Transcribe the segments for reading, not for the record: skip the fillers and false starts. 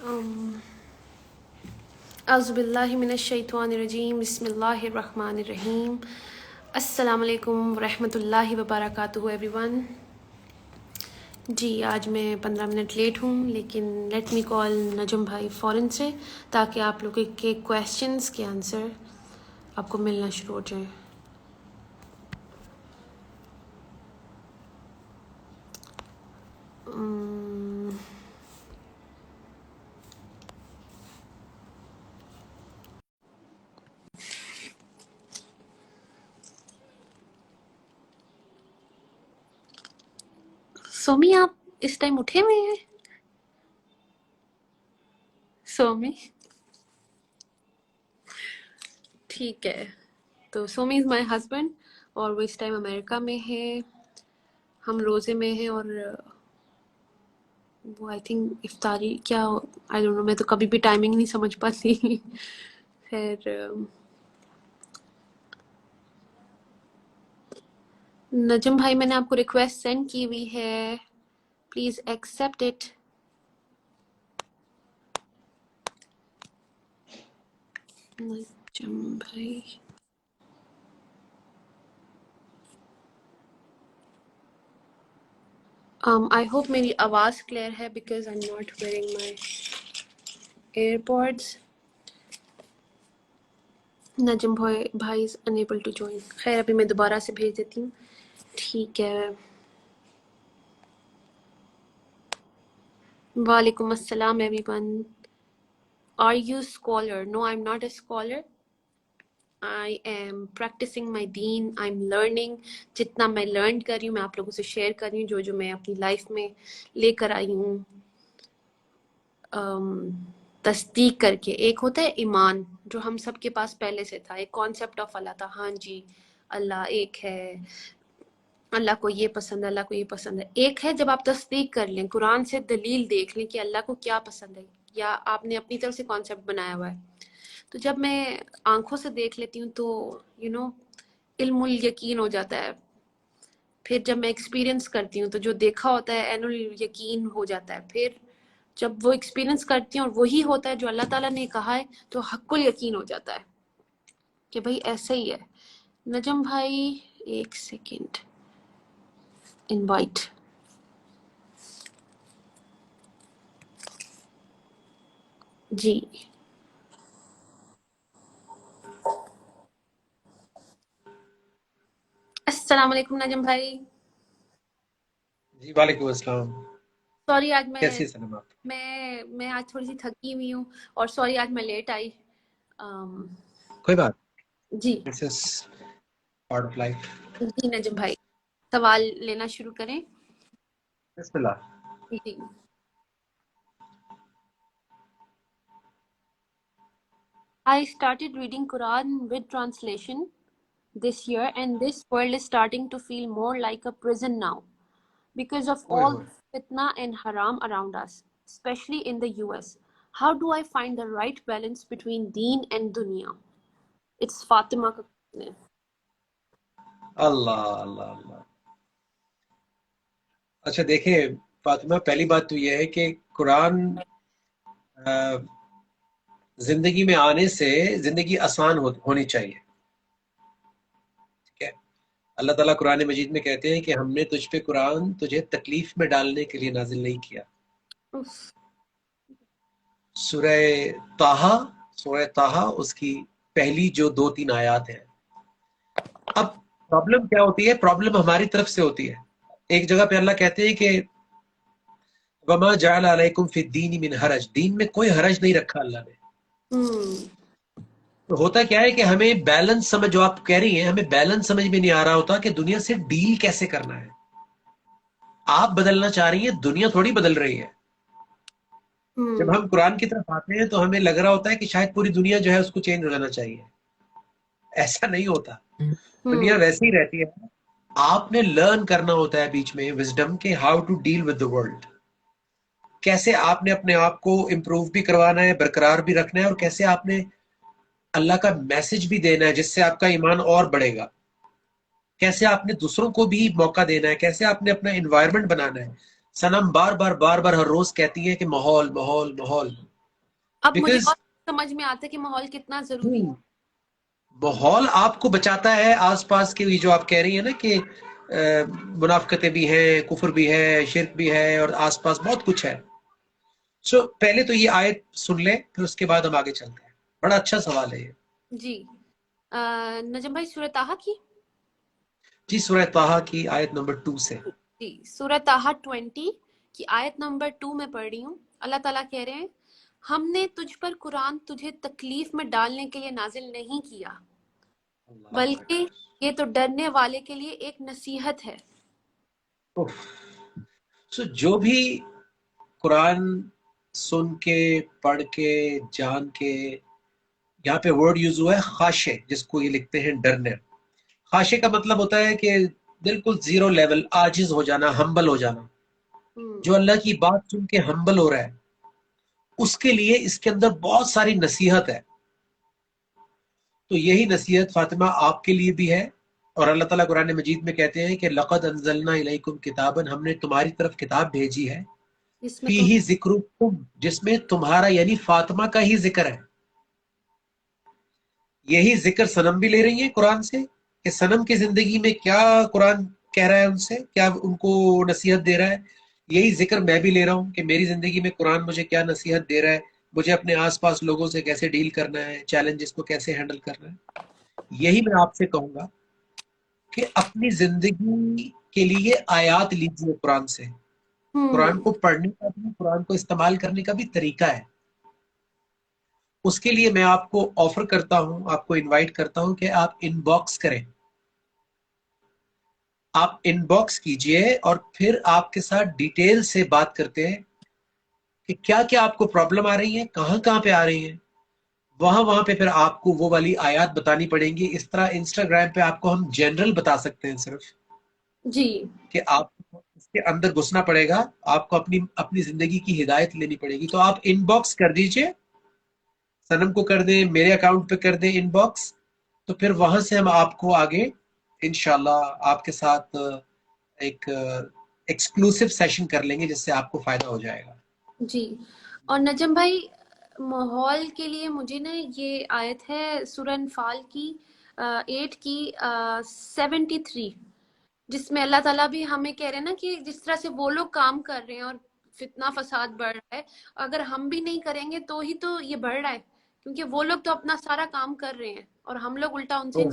اعوذ باللہ من الشیطان الرجیم، بسم اللہ الرحمن الرحیم۔ السلام علیکم ورحمۃ اللہ وبرکاتہ ایوری ون۔ جی آج میں 15 منٹ لیٹ ہوں، لیکن لیٹ می کال نجم بھائی فوراً سے، تاکہ آپ لوگوں کے کویشچنس کے آنسر آپ کو ملنا شروع ہو جائیں۔ سومی آپ اس ٹائم اٹھے ہوئے ہیں؟ سومی ٹھیک ہے، تو سومی از مائی ہسبینڈ، اور وہ اس ٹائم امریکہ میں ہے، ہم روزے میں ہیں، اور وہ آئی تھنک افطاری کیا آئی ڈونٹ نو، میں تو کبھی بھی ٹائمنگ نہیں سمجھ پاتی۔ خیر نجم بھائی، میں نے آپ کو ریکویسٹ سینڈ کی ہوئی ہے، پلیز ایکسیپٹ اٹ۔ نجم بھائی آئی ہوپ میری آواز کلیئر ہے، because I am not wearing my AirPods. Najam بھائی از انیبل ٹو جوائن۔ خیر ابھی میں دوبارہ سے بھیج دیتی ہوں۔ ٹھیک ہے، وعلیکم السلام everyone. Are you scholar? No, I am not a scholar, I am practicing my deen, I'm learning۔ جتنا میں لرن کر رہی ہوں میں آپ لوگوں سے شیئر کر رہی ہوں، جو میں اپنی لائف میں لے کر آئی ہوں، تصدیق کر کے۔ ایک ہوتا ہے ایمان، جو ہم سب کے پاس پہلے سے تھا، ایک کانسیپٹ آف اللہ تھا، ہاں جی اللہ ایک ہے، اللہ کو یہ پسند ہے، اللہ کو یہ پسند ہے۔ ایک ہے جب آپ تصدیق کر لیں، قرآن سے دلیل دیکھ لیں کہ اللہ کو کیا پسند ہے، یا آپ نے اپنی طرف سے کانسیپٹ بنایا ہوا ہے۔ تو جب میں آنکھوں سے دیکھ لیتی ہوں تو علم الیقین ہو جاتا ہے۔ پھر جب میں ایکسپیرینس کرتی ہوں تو جو دیکھا ہوتا ہے عین الیقین ہو جاتا ہے۔ پھر جب وہ ایکسپیرینس کرتی ہوں اور وہی ہوتا ہے جو اللہ تعالیٰ نے کہا ہے، تو حق الیقین ہو جاتا ہے کہ بھائی ایسا ہی ہے۔ نجم بھائی ایک سیکنڈ، انوائٹ۔ جی السلام علیکم نجم بھائی۔ جی وعلیکم السلام۔ سوری آج کیسی سلام آپ؟ میں آج تھوڑی سی تھکی ہوئی ہوں، اور سوری آج میں لیٹ آئی۔ کوئی بات، جی دس از پارٹ آف لائف۔ جی نجم بھائی، سوال لینا شروع کریں۔ بسم اللہ۔ جی I started reading Quran with translation this year, and this world is starting to feel more like a prison now because of اوئے all ہوئے، the fitna and haram around us, especially in the US. How do I find the right balance between deen and dunya? It's Fatima ka question hai. اللہ اللہ اللہ۔ اچھا دیکھیں فاطمہ، پہلی بات تو یہ ہے کہ قرآن زندگی میں آنے سے زندگی آسان ہونی چاہیے، ٹھیک ہے؟ اللہ تعالیٰ قرآن مجید میں کہتے ہیں کہ ہم نے تجھ پہ قرآن تجھے تکلیف میں ڈالنے کے لیے نازل نہیں کیا۔ Oof. سورہ طٰہٰ اس کی پہلی جو 2-3 آیات ہیں۔ اب پرابلم کیا ہوتی ہے؟ پرابلم ہماری طرف سے ہوتی ہے۔ ایک جگہ پہ اللہ کہتے ہیں کہ وَمَا جَعَلَ عَلَيْكُمْ فِي الدِّينِ مِنْ حَرَج، دین میں کوئی حرج نہیں رکھا اللہ نے۔ تو ہوتا کیا ہے کہ ہمیں بیلنس سمجھ، جو آپ کہہ رہی ہیں، ہمیں بیلنس سمجھ میں نہیں آ رہا ہوتا کہ دنیا سے ڈیل کیسے کرنا ہے۔ آپ بدلنا چاہ رہی ہیں، دنیا تھوڑی بدل رہی ہے۔ جب ہم قرآن کی طرف آتے ہیں تو ہمیں لگ رہا ہوتا ہے کہ شاید پوری دنیا جو ہے اس کو چینج ہو جانا چاہیے۔ ایسا نہیں ہوتا، دنیا ویسے ہی رہتی ہے۔ آپ نے لرن کرنا ہوتا ہے بیچ میں وزڈم کے how to deal with the world, کیسے آپ نے اپنے آپ کو امپروو بھی کروانا ہے، برقرار بھی رکھنا ہے، اور کیسے آپ نے اللہ کا میسج بھی دینا ہے جس سے آپ کا ایمان اور بڑھے گا، کیسے آپ نے دوسروں کو بھی موقع دینا ہے، کیسے آپ نے اپنا انوائرمنٹ بنانا ہے۔ سنم بار بار ہر روز کہتی ہے کہ ماحول ماحول ماحول، اب مجھے بیکاز اور سمجھ میں آتا ہے کہ ماحول کتنا ضروری ہے. ماحول آپ کو بچاتا ہے. آس پاس کے جو آپ کہہ رہی ہیں نا کہ منافقتیں بھی ہیں، کفر بھی ہے، شرک بھی ہے، اور آس پاس بہت کچھ ہے. سو پہلے تو یہ آیت سن لیں، پھر اس کے بعد ہم آگے چلتے ہیں. بڑا اچھا سوال ہے یہ. جی. نجم بھائی سورہ طٰہٰ کی. جی سورہ طٰہٰ کی آیت نمبر 2 سے. جی سورہ طٰہٰ 20 کی آیت نمبر 2 میں پڑھ رہی ہوں. اللہ تعالیٰ کہہ رہے ہیں ہم نے تجھ پر قرآن تجھے تکلیف میں ڈالنے کے لیے نازل نہیں کیا بلکہ یہ تو ڈرنے والے کے لیے ایک نصیحت ہے. سو جو بھی قرآن سن کے، پڑھ کے، جان کے، یہاں پہ ورڈ یوز ہوا ہے خاشع، جس کو یہ لکھتے ہیں ڈرنے. خاشع کا مطلب ہوتا ہے کہ بالکل زیرو لیول، عاجز ہو جانا، ہمبل ہو جانا. جو اللہ کی بات سن کے ہمبل ہو رہا ہے اس کے لیے اس کے اندر بہت ساری نصیحت ہے. تو یہی نصیحت فاطمہ آپ کے لیے بھی ہے. اور اللہ تعالیٰ قرآن مجید میں کہتے ہیں کہ لقد انزلنا الیکم کتابا، ہم نے تمہاری طرف کتاب بھیجی ہے، جس میں فیہ ذکرکم، جس میں تمہارا یعنی فاطمہ کا ہی ذکر ہے. یہی ذکر صنم بھی لے رہی ہیں قرآن سے کہ صنم کی زندگی میں کیا قرآن کہہ رہا ہے ان سے، کیا ان کو نصیحت دے رہا ہے. یہی ذکر میں بھی لے رہا ہوں کہ میری زندگی میں قرآن مجھے کیا نصیحت دے رہا ہے، مجھے اپنے آس پاس لوگوں سے کیسے ڈیل کرنا ہے، چیلنجز کو کیسے ہینڈل کرنا ہے. یہی میں آپ سے کہوں گا کہ اپنی زندگی کے لیے آیات لیجیے قرآن سے. قرآن کو پڑھنے کا بھی، قرآن کو استعمال کرنے کا بھی طریقہ ہے. اس کے لیے میں آپ کو آفر کرتا ہوں، آپ کو انوائٹ کرتا ہوں کہ آپ ان باکس کریں. آپ ان باکس کیجئے اور پھر آپ کے ساتھ ڈیٹیل سے بات کرتے ہیں کہ کیا کیا آپ کو پرابلم آ رہی ہے، کہاں کہاں پہ آ رہی ہیں. وہاں پہ پھر آپ کو وہ والی آیات بتانی پڑیں گی. اس طرح انسٹاگرام پہ آپ کو ہم جنرل بتا سکتے ہیں صرف، جی کہ آپ کو اس کے اندر گھسنا پڑے گا، آپ کو اپنی زندگی کی ہدایت لینی پڑے گی. تو آپ ان باکس کر دیجئے، سنم کو کر دیں، میرے اکاؤنٹ پہ کر دیں ان باکس. تو پھر وہاں سے ہم آپ کو آگے انشاءاللہ آپ کے ساتھ ایک ایکسکلوسیو سیشن کر لیں گے جس سے آپ کو فائدہ ہو جائے گا. جی. اور نجم بھائی ماحول کے لیے مجھے نا یہ آیت ہے سورہ انفال کی 8 کی 73، جس میں اللہ تعالیٰ بھی ہمیں کہہ رہے ہیں نا کہ جس طرح سے وہ لوگ کام کر رہے ہیں اور فتنہ فساد بڑھ رہا ہے، اگر ہم بھی نہیں کریں گے تو ہی تو یہ بڑھ رہا ہے، کیونکہ وہ لوگ تو اپنا سارا کام کر رہے ہیں اور ہم لوگ الٹا ان سے.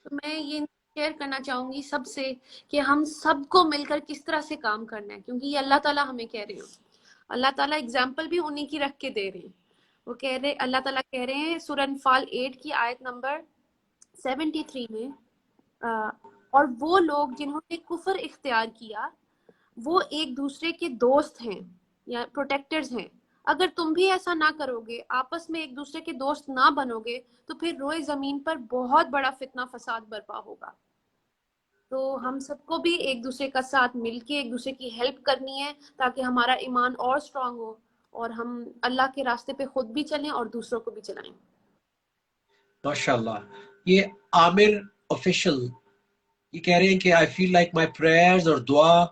تو میں یہ شیئر کرنا چاہوں گی سب سے کہ ہم سب کو مل کر کس طرح سے کام کرنا ہے، کیونکہ یہ اللہ تعالیٰ ہمیں کہہ رہے ہیں. اللہ تعالیٰ اگزامپل بھی انہی کی رکھ کے دے رہے ہیں. وہ کہہ رہے، اللہ تعالیٰ کہہ رہے ہیں سورہ انفال 8 کی آیت نمبر 73 میں اور وہ لوگ جنہوں نے کفر اختیار کیا وہ ایک دوسرے کے دوست ہیں یا پروٹیکٹرز ہیں. اگر تم بھی ایسا نہ کرو گے، آپس میں ایک دوسرے کے دوست نہ بنو گے، تو پھر روئے زمین پر بہت بڑا فتنہ فساد برپا ہوگا. تو ہم سب کو بھی ایک دوسرے کا ساتھ مل کے ایک دوسرے کی ہیلپ کرنی ہے تاکہ ہمارا ایمان اور سٹرونگ ہو اور ہم اللہ کے راستے پہ خود بھی چلیں اور دوسروں کو بھی چلائیں. ماشاءاللہ. یہ عامر آفیشل یہ کہہ رہے ہیں کہ I feel like my prayers اور دعا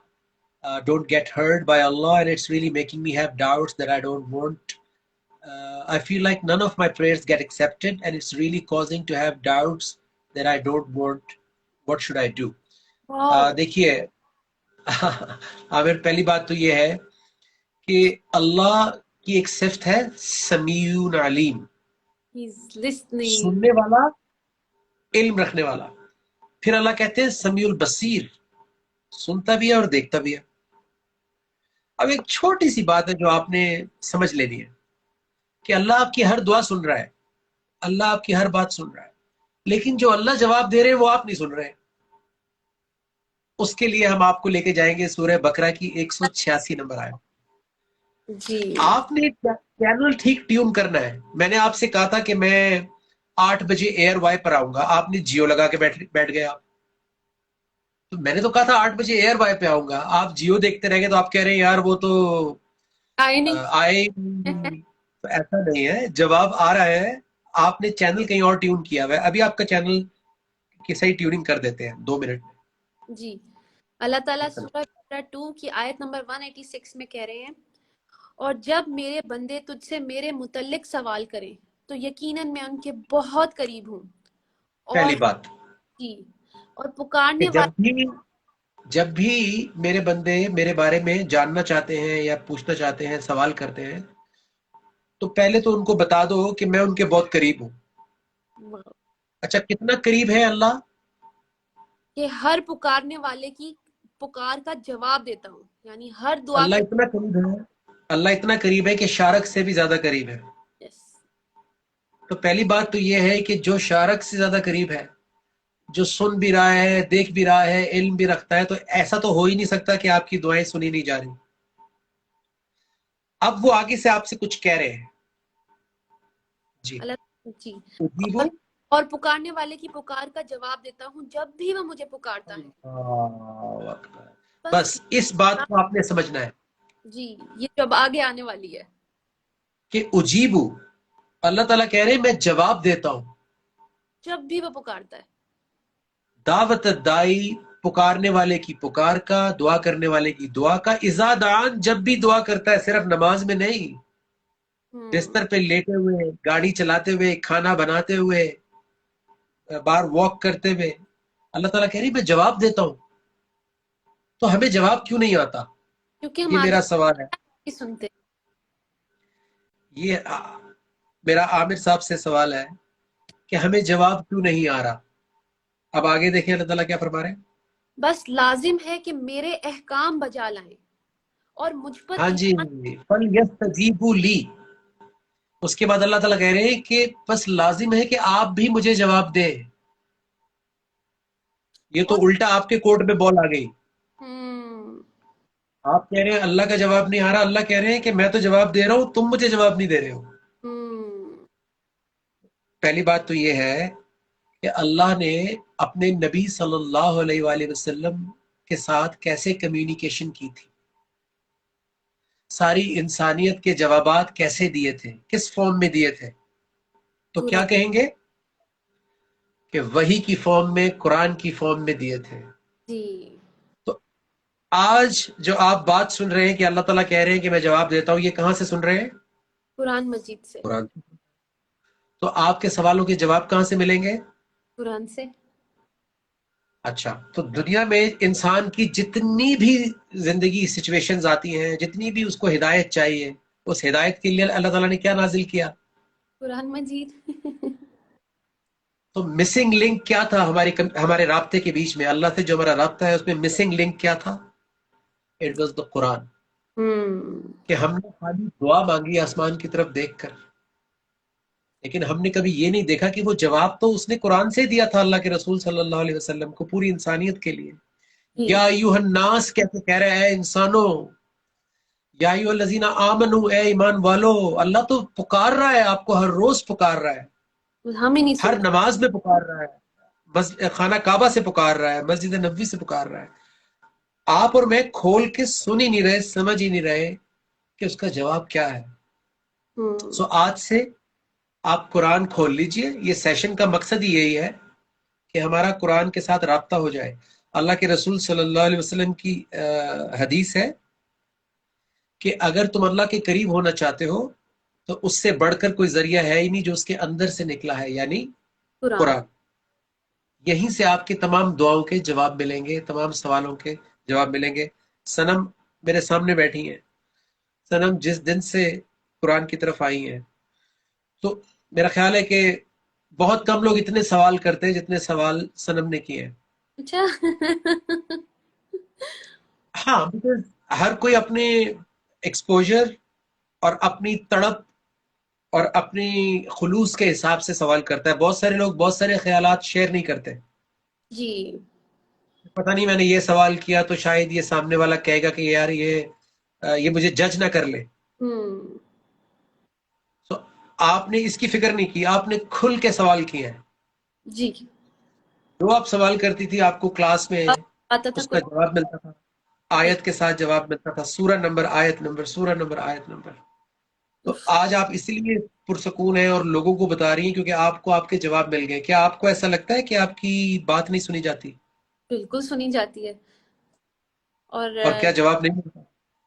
don't get heard by Allah and it's really making me have doubts that I don't want. I feel like none of my prayers get accepted and it's really causing to have doubts that I don't want. What should I do? دیکھیے عامر، پہلی بات تو یہ ہے کہ اللہ کی ایک صفت ہے سمیع علیم، He's listening. سننے والا، علم رکھنے والا. پھر اللہ کہتے ہیں سمیع البصیر، سنتا بھی ہے اور دیکھتا بھی ہے. اب ایک چھوٹی سی بات ہے جو آپ نے سمجھ لینی ہے کہ اللہ آپ کی ہر دعا سن رہا ہے، اللہ آپ کی ہر بات سن رہا ہے، لیکن جو اللہ جواب دے رہے ہیں وہ آپ نہیں سن رہے. اس کے لیے ہم آپ کو لے کے جائیں گے سورہ بقرہ کی 186 نمبر آیت. جی آپ نے چینل ٹھیک ٹیون کرنا ہے. میں نے آپ سے کہا تھا کہ میں 8 بجے ایئر وائی پر آؤں گا، آپ نے جیو لگا کے بیٹھ گئے. آپ تو میں نے تو کہا تھا 8 بجے ایئر وائی پہ آؤں گا، آپ جیو دیکھتے رہ گئے. تو آپ کہہ رہے ہیں یار وہ تو آئے نہیں. آئے. تو ایسا نہیں ہے، جواب آ رہا ہے. آپ نے چینل کہیں اور ٹیون کیا ہوا ہے. ابھی آپ کا چینل کی صحیح ٹیوننگ کر دیتے ہیں 2 منٹ میں. جی. اللہ تعالیٰ سورہ 2 کی آیت نمبر 186 میں کہہ رہے ہیں اور جب میرے بندے تجھ سے میرے متعلق سوال کریں تو یقیناً میں ان کے بہت قریب ہوں. اور پہلی بات جی، اور کہ پکارنے جب بھی میرے بندے میرے بارے میں جاننا چاہتے ہیں یا پوچھنا چاہتے ہیں، سوال کرتے ہیں، تو پہلے تو ان کو بتا دو کہ میں ان کے بہت قریب ہوں. والے اچھا، کتنا قریب ہے اللہ؟ کہ ہر پکارنے والے کی پکار کا جواب دیتا ہوں، یعنی ہر دعا اللہ کے. اتنا قریب ہے، اللہ اتنا قریب ہے کہ شارک سے بھی زیادہ قریب ہے. یس. تو پہلی بات تو یہ ہے کہ جو شارک سے زیادہ قریب ہے، جو سن بھی رہا ہے، دیکھ بھی رہا ہے، علم بھی رکھتا ہے، تو ایسا تو ہو ہی نہیں سکتا کہ آپ کی دعائیں سنی نہیں جا رہی. اب وہ آگے سے آپ سے کچھ کہہ رہے ہیں. جی. اللہ جی. اجیبو. اور اور پکارنے والے کی پکار کا جواب دیتا ہوں جب بھی وہ مجھے پکارتا ہے. اللہ اکبر. بس بس اس بات کو آپ نے سمجھنا ہے جی، یہ جب آگے آنے والی ہے. کہ اجیبو، اللہ تعالیٰ کہہ رہے ہیں میں جواب دیتا ہوں. جب بھی وہ پکارتا ہے. دعوت دائی، پکارنے والے کی پکار کا، دعا کرنے والے کی دعا کا. اذا دعان، جب بھی دعا کرتا ہے، صرف نماز میں نہیں، بستر پہ لیٹے ہوئے، گاڑی چلاتے ہوئے، کھانا بناتے ہوئے، باہر واک کرتے ہوئے، اللہ تعالیٰ کہہ رہی میں جواب دیتا ہوں. تو ہمیں جواب کیوں نہیں آتا؟ کیونکہ ہم یہ آگے میرا سوال ہے. نہیں سنتے. یہ میرا عامر صاحب سے سوال ہے کہ ہمیں جواب کیوں نہیں آ رہا. اب آگے دیکھیں اللہ تعالیٰ کیا فرما رہے ہیں. بس لازم ہے کہ میرے احکام بجا لائیں اور مجھ پر ہاں جی، فَلْيَسْتَجِيبُوا لِي. اس کے بعد اللہ تعالیٰ کہہ رہے ہیں کہ بس لازم ہے کہ آپ بھی مجھے جواب دیں. یہ تو اور الٹا آپ کے کورٹ میں بال آ گئی. ہم، آپ کہہ رہے ہیں اللہ کا جواب نہیں آ رہا، اللہ کہہ رہے ہیں کہ میں تو جواب دے رہا ہوں، تم مجھے جواب نہیں دے رہے ہو. ہم، پہلی بات تو یہ ہے کہ اللہ نے اپنے نبی صلی اللہ علیہ وآلہ وسلم کے ساتھ کیسے کمیونیکیشن کی تھی، ساری انسانیت کے جوابات کیسے دیے تھے، کس فارم میں دیے تھے. تو کیا قرآن کہیں گے کہ وحی کی فارم میں، قرآن کی فارم میں دیے تھے. جی. تو آج جو آپ بات سن رہے ہیں کہ اللہ تعالیٰ کہہ رہے ہیں کہ میں جواب دیتا ہوں، یہ کہاں سے سن رہے ہیں؟ قرآن مجید سے. قرآن. تو آپ کے سوالوں کے جواب کہاں سے ملیں گے؟ قرآن سے. اچھا، تو دنیا میں انسان کی جتنی بھی زندگی سچویشنز آتی ہیں، جتنی بھی اس کو ہدایت چاہیے، اس ہدایت کے لیے اللہ تعالیٰ نے کیا نازل کیا؟ قرآن مجید. تو مسنگ لنک کیا تھا ہمارے رابطے کے بیچ میں؟ اللہ سے جو ہمارا رابطہ ہے اس میں مسنگ لنک کیا تھا؟ اٹ واز دا قرآن. کہ ہم نے خالی دعا مانگی آسمان کی طرف دیکھ کر، لیکن ہم نے کبھی یہ نہیں دیکھا کہ وہ جواب تو اس نے قرآن سے دیا تھا اللہ کے رسول صلی اللہ علیہ وسلم کو، پوری انسانیت کے لیے. جی. یا ایوہ الناس کیسے کہہ رہے ہیں انسانوں، یا ایوہ الذین آمنوا، اے ایمان والو. اللہ تو پکار رہا ہے آپ کو، ہر روز پکار رہا ہے، ہم ہی نہیں ہر سنتے. نماز میں پکار رہا ہے، خانہ کعبہ سے پکار رہا ہے، مسجد نبوی سے پکار رہا ہے. آپ اور میں کھول کے سن ہی نہیں رہے، سمجھ ہی نہیں رہے کہ اس کا جواب کیا ہے. سو آج سے آپ قرآن کھول لیجئے. یہ سیشن کا مقصد ہی یہی ہے کہ ہمارا قرآن کے ساتھ رابطہ ہو جائے. اللہ کے رسول صلی اللہ علیہ وسلم کی حدیث ہے کہ اگر تم اللہ کے قریب ہونا چاہتے ہو تو اس سے بڑھ کر کوئی ذریعہ ہے ہی نہیں جو اس کے اندر سے نکلا ہے، یعنی قرآن. قرآن. یہیں سے آپ کے تمام دعاؤں کے جواب ملیں گے، تمام سوالوں کے جواب ملیں گے. سنم میرے سامنے بیٹھی ہیں. سنم جس دن سے قرآن کی طرف آئی ہیں، تو میرا خیال ہے کہ بہت کم لوگ اتنے سوال کرتے ہیں جتنے سوال سنم نے کیے ہیں. اچھا. ہاں، because ہر کوئی اپنے ایکسپوجر اور اپنی تڑپ اور اپنی خلوص کے حساب سے سوال کرتا ہے. بہت سارے لوگ بہت سارے خیالات شیئر نہیں کرتے. جی. پتہ نہیں میں نے یہ سوال کیا تو شاید یہ سامنے والا کہے گا کہ یار یہ مجھے جج نہ کر لے. تو آپ نے اس کی فکر نہیں کی، آپ نے کھل کے سوال کیے ہیں. جی. جو آپ سوال کرتی تھی آپ کو کلاس میں آتا تھا اس کا قرآن. جواب ملتا تھا، آیت کے ساتھ جواب ملتا تھا، سورہ نمبر، آیت نمبر، سورہ نمبر، آیت نمبر. تو آج آپ اسی لیے پرسکون ہیں اور لوگوں کو بتا رہی ہیں کیونکہ آپ کو آپ کے جواب مل گئے. کیا آپ کو ایسا لگتا ہے کہ آپ کی بات نہیں سنی جاتی بالکل سنی جاتی ہے. اور اور کیا جواب نہیں ملتا؟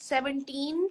17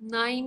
9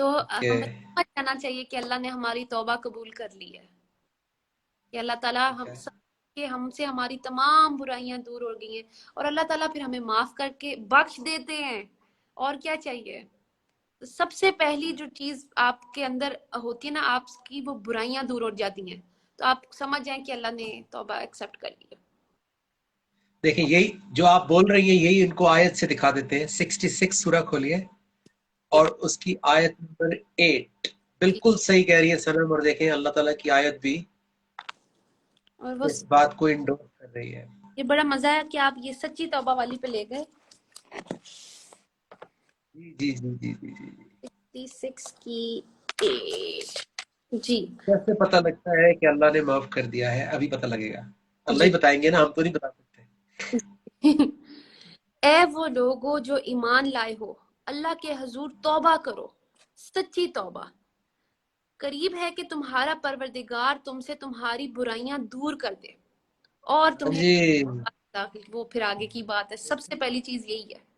تو اوکے ہمیں سمجھ جانا چاہیے کہ اللہ نے ہماری توبہ قبول کر لی ہے، کہ اللہ تعالیٰ ٹھیک ہم ہے. سب کہ ہم سے ہماری تمام برائیاں دور ہو گئی ہیں، اور اللہ تعالیٰ پھر ہمیں معاف کر کے بخش دیتے ہیں، اور کیا چاہیے؟ سب سے پہلی جو چیز آپ کے اندر ہوتی ہے نا، آپ کی وہ برائیاں دور ہو جاتی ہیں، تو آپ سمجھ جائیں کہ اللہ نے توبہ ایکسیپٹ کر لی ہے۔ دیکھیں یہی جو آپ بول رہی ہیں یہی ان کو آیت سے دکھا دیتے ہیں. 66 سورہ کھولیے اور اس کی آیت نمبر 8. جی، بالکل صحیح کہہ رہی ہے سنم، اور دیکھیں اللہ تعالیٰ کی آیت بھی اور وہ اس بات کو انڈورس کر رہی ہے. یہ بڑا مزہ ہے کہ آپ یہ سچی توبہ والی پہ لے گئے، جی جی جی جی جی جی جی. 66 کی 8 جی۔ کیسے پتہ لگتا ہے کہ اللہ نے معاف کر دیا ہے؟ ابھی پتہ لگے گا. اللہ جی ہی بتائیں گے نا، ہم تو نہیں بتا سکتے. اے وہ لوگو جو ایمان لائے ہو، اللہ کے حضور توبہ کرو، سچی توبہ، قریب ہے کہ تمہارا پروردگار تم سے تمہاری برائیاں دور کر دے اور ہاں تمہیں جی، داخل، وہ پھر آگے کی بات ہے، سب سے پہلی چیز یہی ہے۔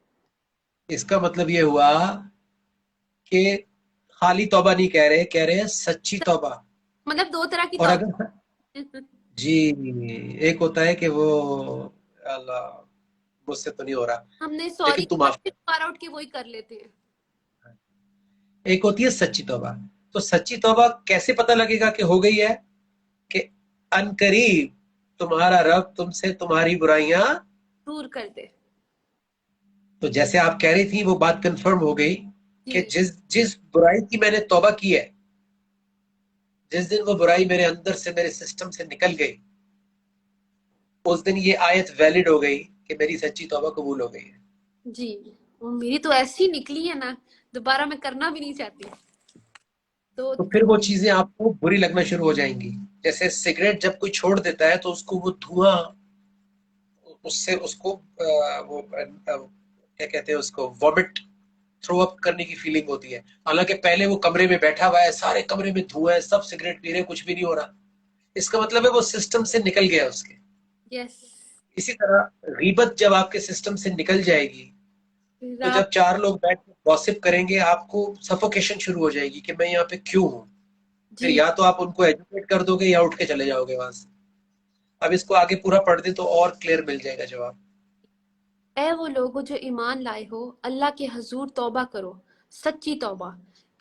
اس کا مطلب یہ ہوا کہ خالی توبہ نہیں کہہ رہے ہیں سچی توبہ. مطلب دو طرح کی اور توبہ، اگر جی، ایک ہوتا ہے کہ وہ اللہ مجھ سے تو نہیں ہو رہا ہم نے لیکن سوری تو معاف کر. فار آؤٹ کے وہی کر لیتے ہیں۔ ایک ہوتی ہے سچی توبہ. تو سچی توبہ کیسے پتہ لگے گا کہ ہو گئی ہے؟ کہ ان قریب تمہارا رب تم سے تمہاری برائیاں. دور کر دے، تو جیسے آپ کہہ رہی تھی وہ بات کنفرم ہو گئی جی کہ جس برائی کی میں نے توبہ کی ہے، جس دن وہ برائی میرے اندر سے میرے سسٹم سے نکل گئی، اس دن یہ آیت ویلڈ ہو گئی کہ میری سچی توبہ قبول ہو گئی ہے. جی، اور میری تو ایسی نکلی ہے نا، دوبارہ میں کرنا بھی نہیں چاہتی، تو تو پھر وہ چیزیں آپ کو بری لگنا شروع ہو جائیں گی. جیسے سگریٹ جب کوئی چھوڑ دیتا ہے تو اس کو وہ دھواں، اس سے اس کو وہ کیا کہتے ہیں اس کو، وامٹ تھرو اپ کرنے کی فیلنگ ہوتی ہے. حالانکہ پہلے وہ کمرے میں بیٹھا ہوا ہے، سارے کمرے میں دھواں ہے، سب سگریٹ پی رہے ہیں، کچھ بھی نہیں ہو رہا. اس کا مطلب ہے وہ سسٹم سے نکل گیا اس کے. یس، اسی طرح غیبت جب آپ کے سسٹم سے نکل جائے گی تو آپ جب چار لوگ بیٹھ کے گوسپ کریں گے آپ کو سفوکیشن شروع ہو جائے گی کہ میں یہاں پہ کیوں ہوں. پھر جی، یا تو آپ ان کو ایجوکیٹ کر دو گے یا اٹھ کے چلے جاؤ گے وہاں سے. اب اس کو آگے پورا پڑھ دیں تو اور کلیئر مل جائے گا جواب. اے وہ لوگو جو ایمان لائے ہو، اللہ کے حضور توبہ کرو، سچی توبہ،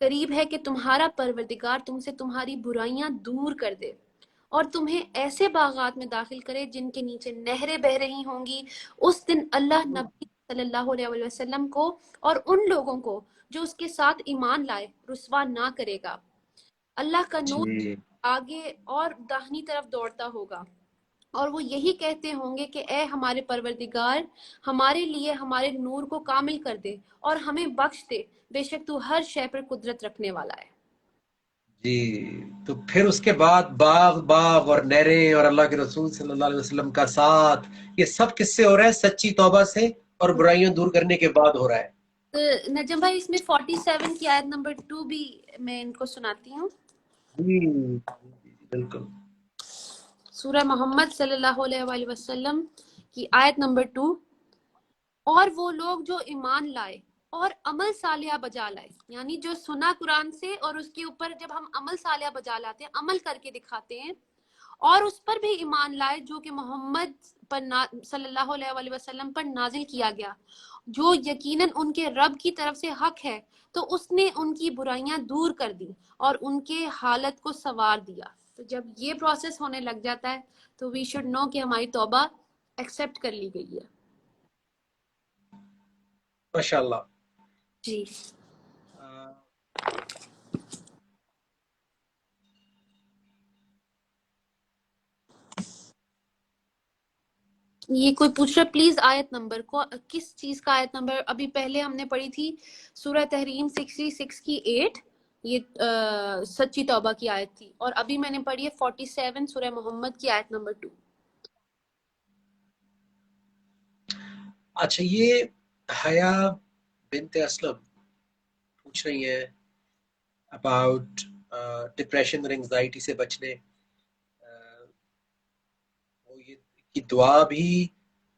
قریب ہے کہ تمہارا پروردگار تم سے تمہاری برائیاں دور کر دے اور تمہیں ایسے باغات میں داخل کرے جن کے نیچے نہریں بہہ رہی ہوں گی۔ اس دن اللہ نبی صلی اللہ علیہ وسلم کو اور ان لوگوں کو جو اس کے ساتھ ایمان لائے رسوا نہ کرے گا۔ اللہ کا نور جی آگے اور داہنی طرف دوڑتا ہوگا، اور وہ یہی کہتے ہوں گے کہ اے ہمارے پروردگار، ہمارے لیے ہمارے نور کو کامل کر دے اور ہمیں بخش دے، بے شک تو ہر شے پر قدرت رکھنے والا ہے۔ جی. تو پھر اس کے بعد باغ اور نہریں اور اللہ کے رسول صلی اللہ علیہ وسلم کا ساتھ، یہ سب کس سے ہو رہا ہے؟ سچی توبہ سے اور برائیاں دور کرنے کے بعد ہو رہا ہے. نجم بھائی اس میں 47 کی آیت نمبر 2 بھی میں ان کو سناتی ہوں۔ جی بالکل. سورہ محمد صلی اللہ علیہ وآلہ وسلم کی آیت نمبر 2، اور وہ لوگ جو ایمان لائے اور عمل صالحہ بجا لائے، یعنی جو سنا قرآن سے اور اس کے اوپر جب ہم عمل صالحہ بجا لاتے ہیں، عمل کر کے دکھاتے ہیں، اور اس پر بھی ایمان لائے جو کہ محمد پر صلی اللہ علیہ وآلہ وسلم پر نازل کیا گیا، جو یقیناً ان کے رب کی طرف سے حق ہے، تو اس نے ان کی برائیاں دور کر دی اور ان کے حالت کو سنوار دیا۔ تو جب یہ پروسیس ہونے لگ جاتا ہے تو وی شوڈ نو کہ ہماری توبہ ایکسیپٹ کر لی گئی ہے۔ ماشاء اللہ. جی، یہ کوئی پوچھ رہا پلیز آیت نمبر کو، کس چیز کا آیت نمبر؟ ابھی پہلے ہم نے پڑھی تھی سورہ تحریم 66 کی 8، یہ سچی توبہ کی آیت تھی، اور ابھی میں نے پڑھی ہے 47 سورہ محمد کی آیت نمبر 2۔ اچھا، یہ حیا بنت اسلم پوچھ رہی ہیں اباؤٹ ڈپریشن اور انگزائٹی سے بچنے. وہ یہ کی دعا بھی،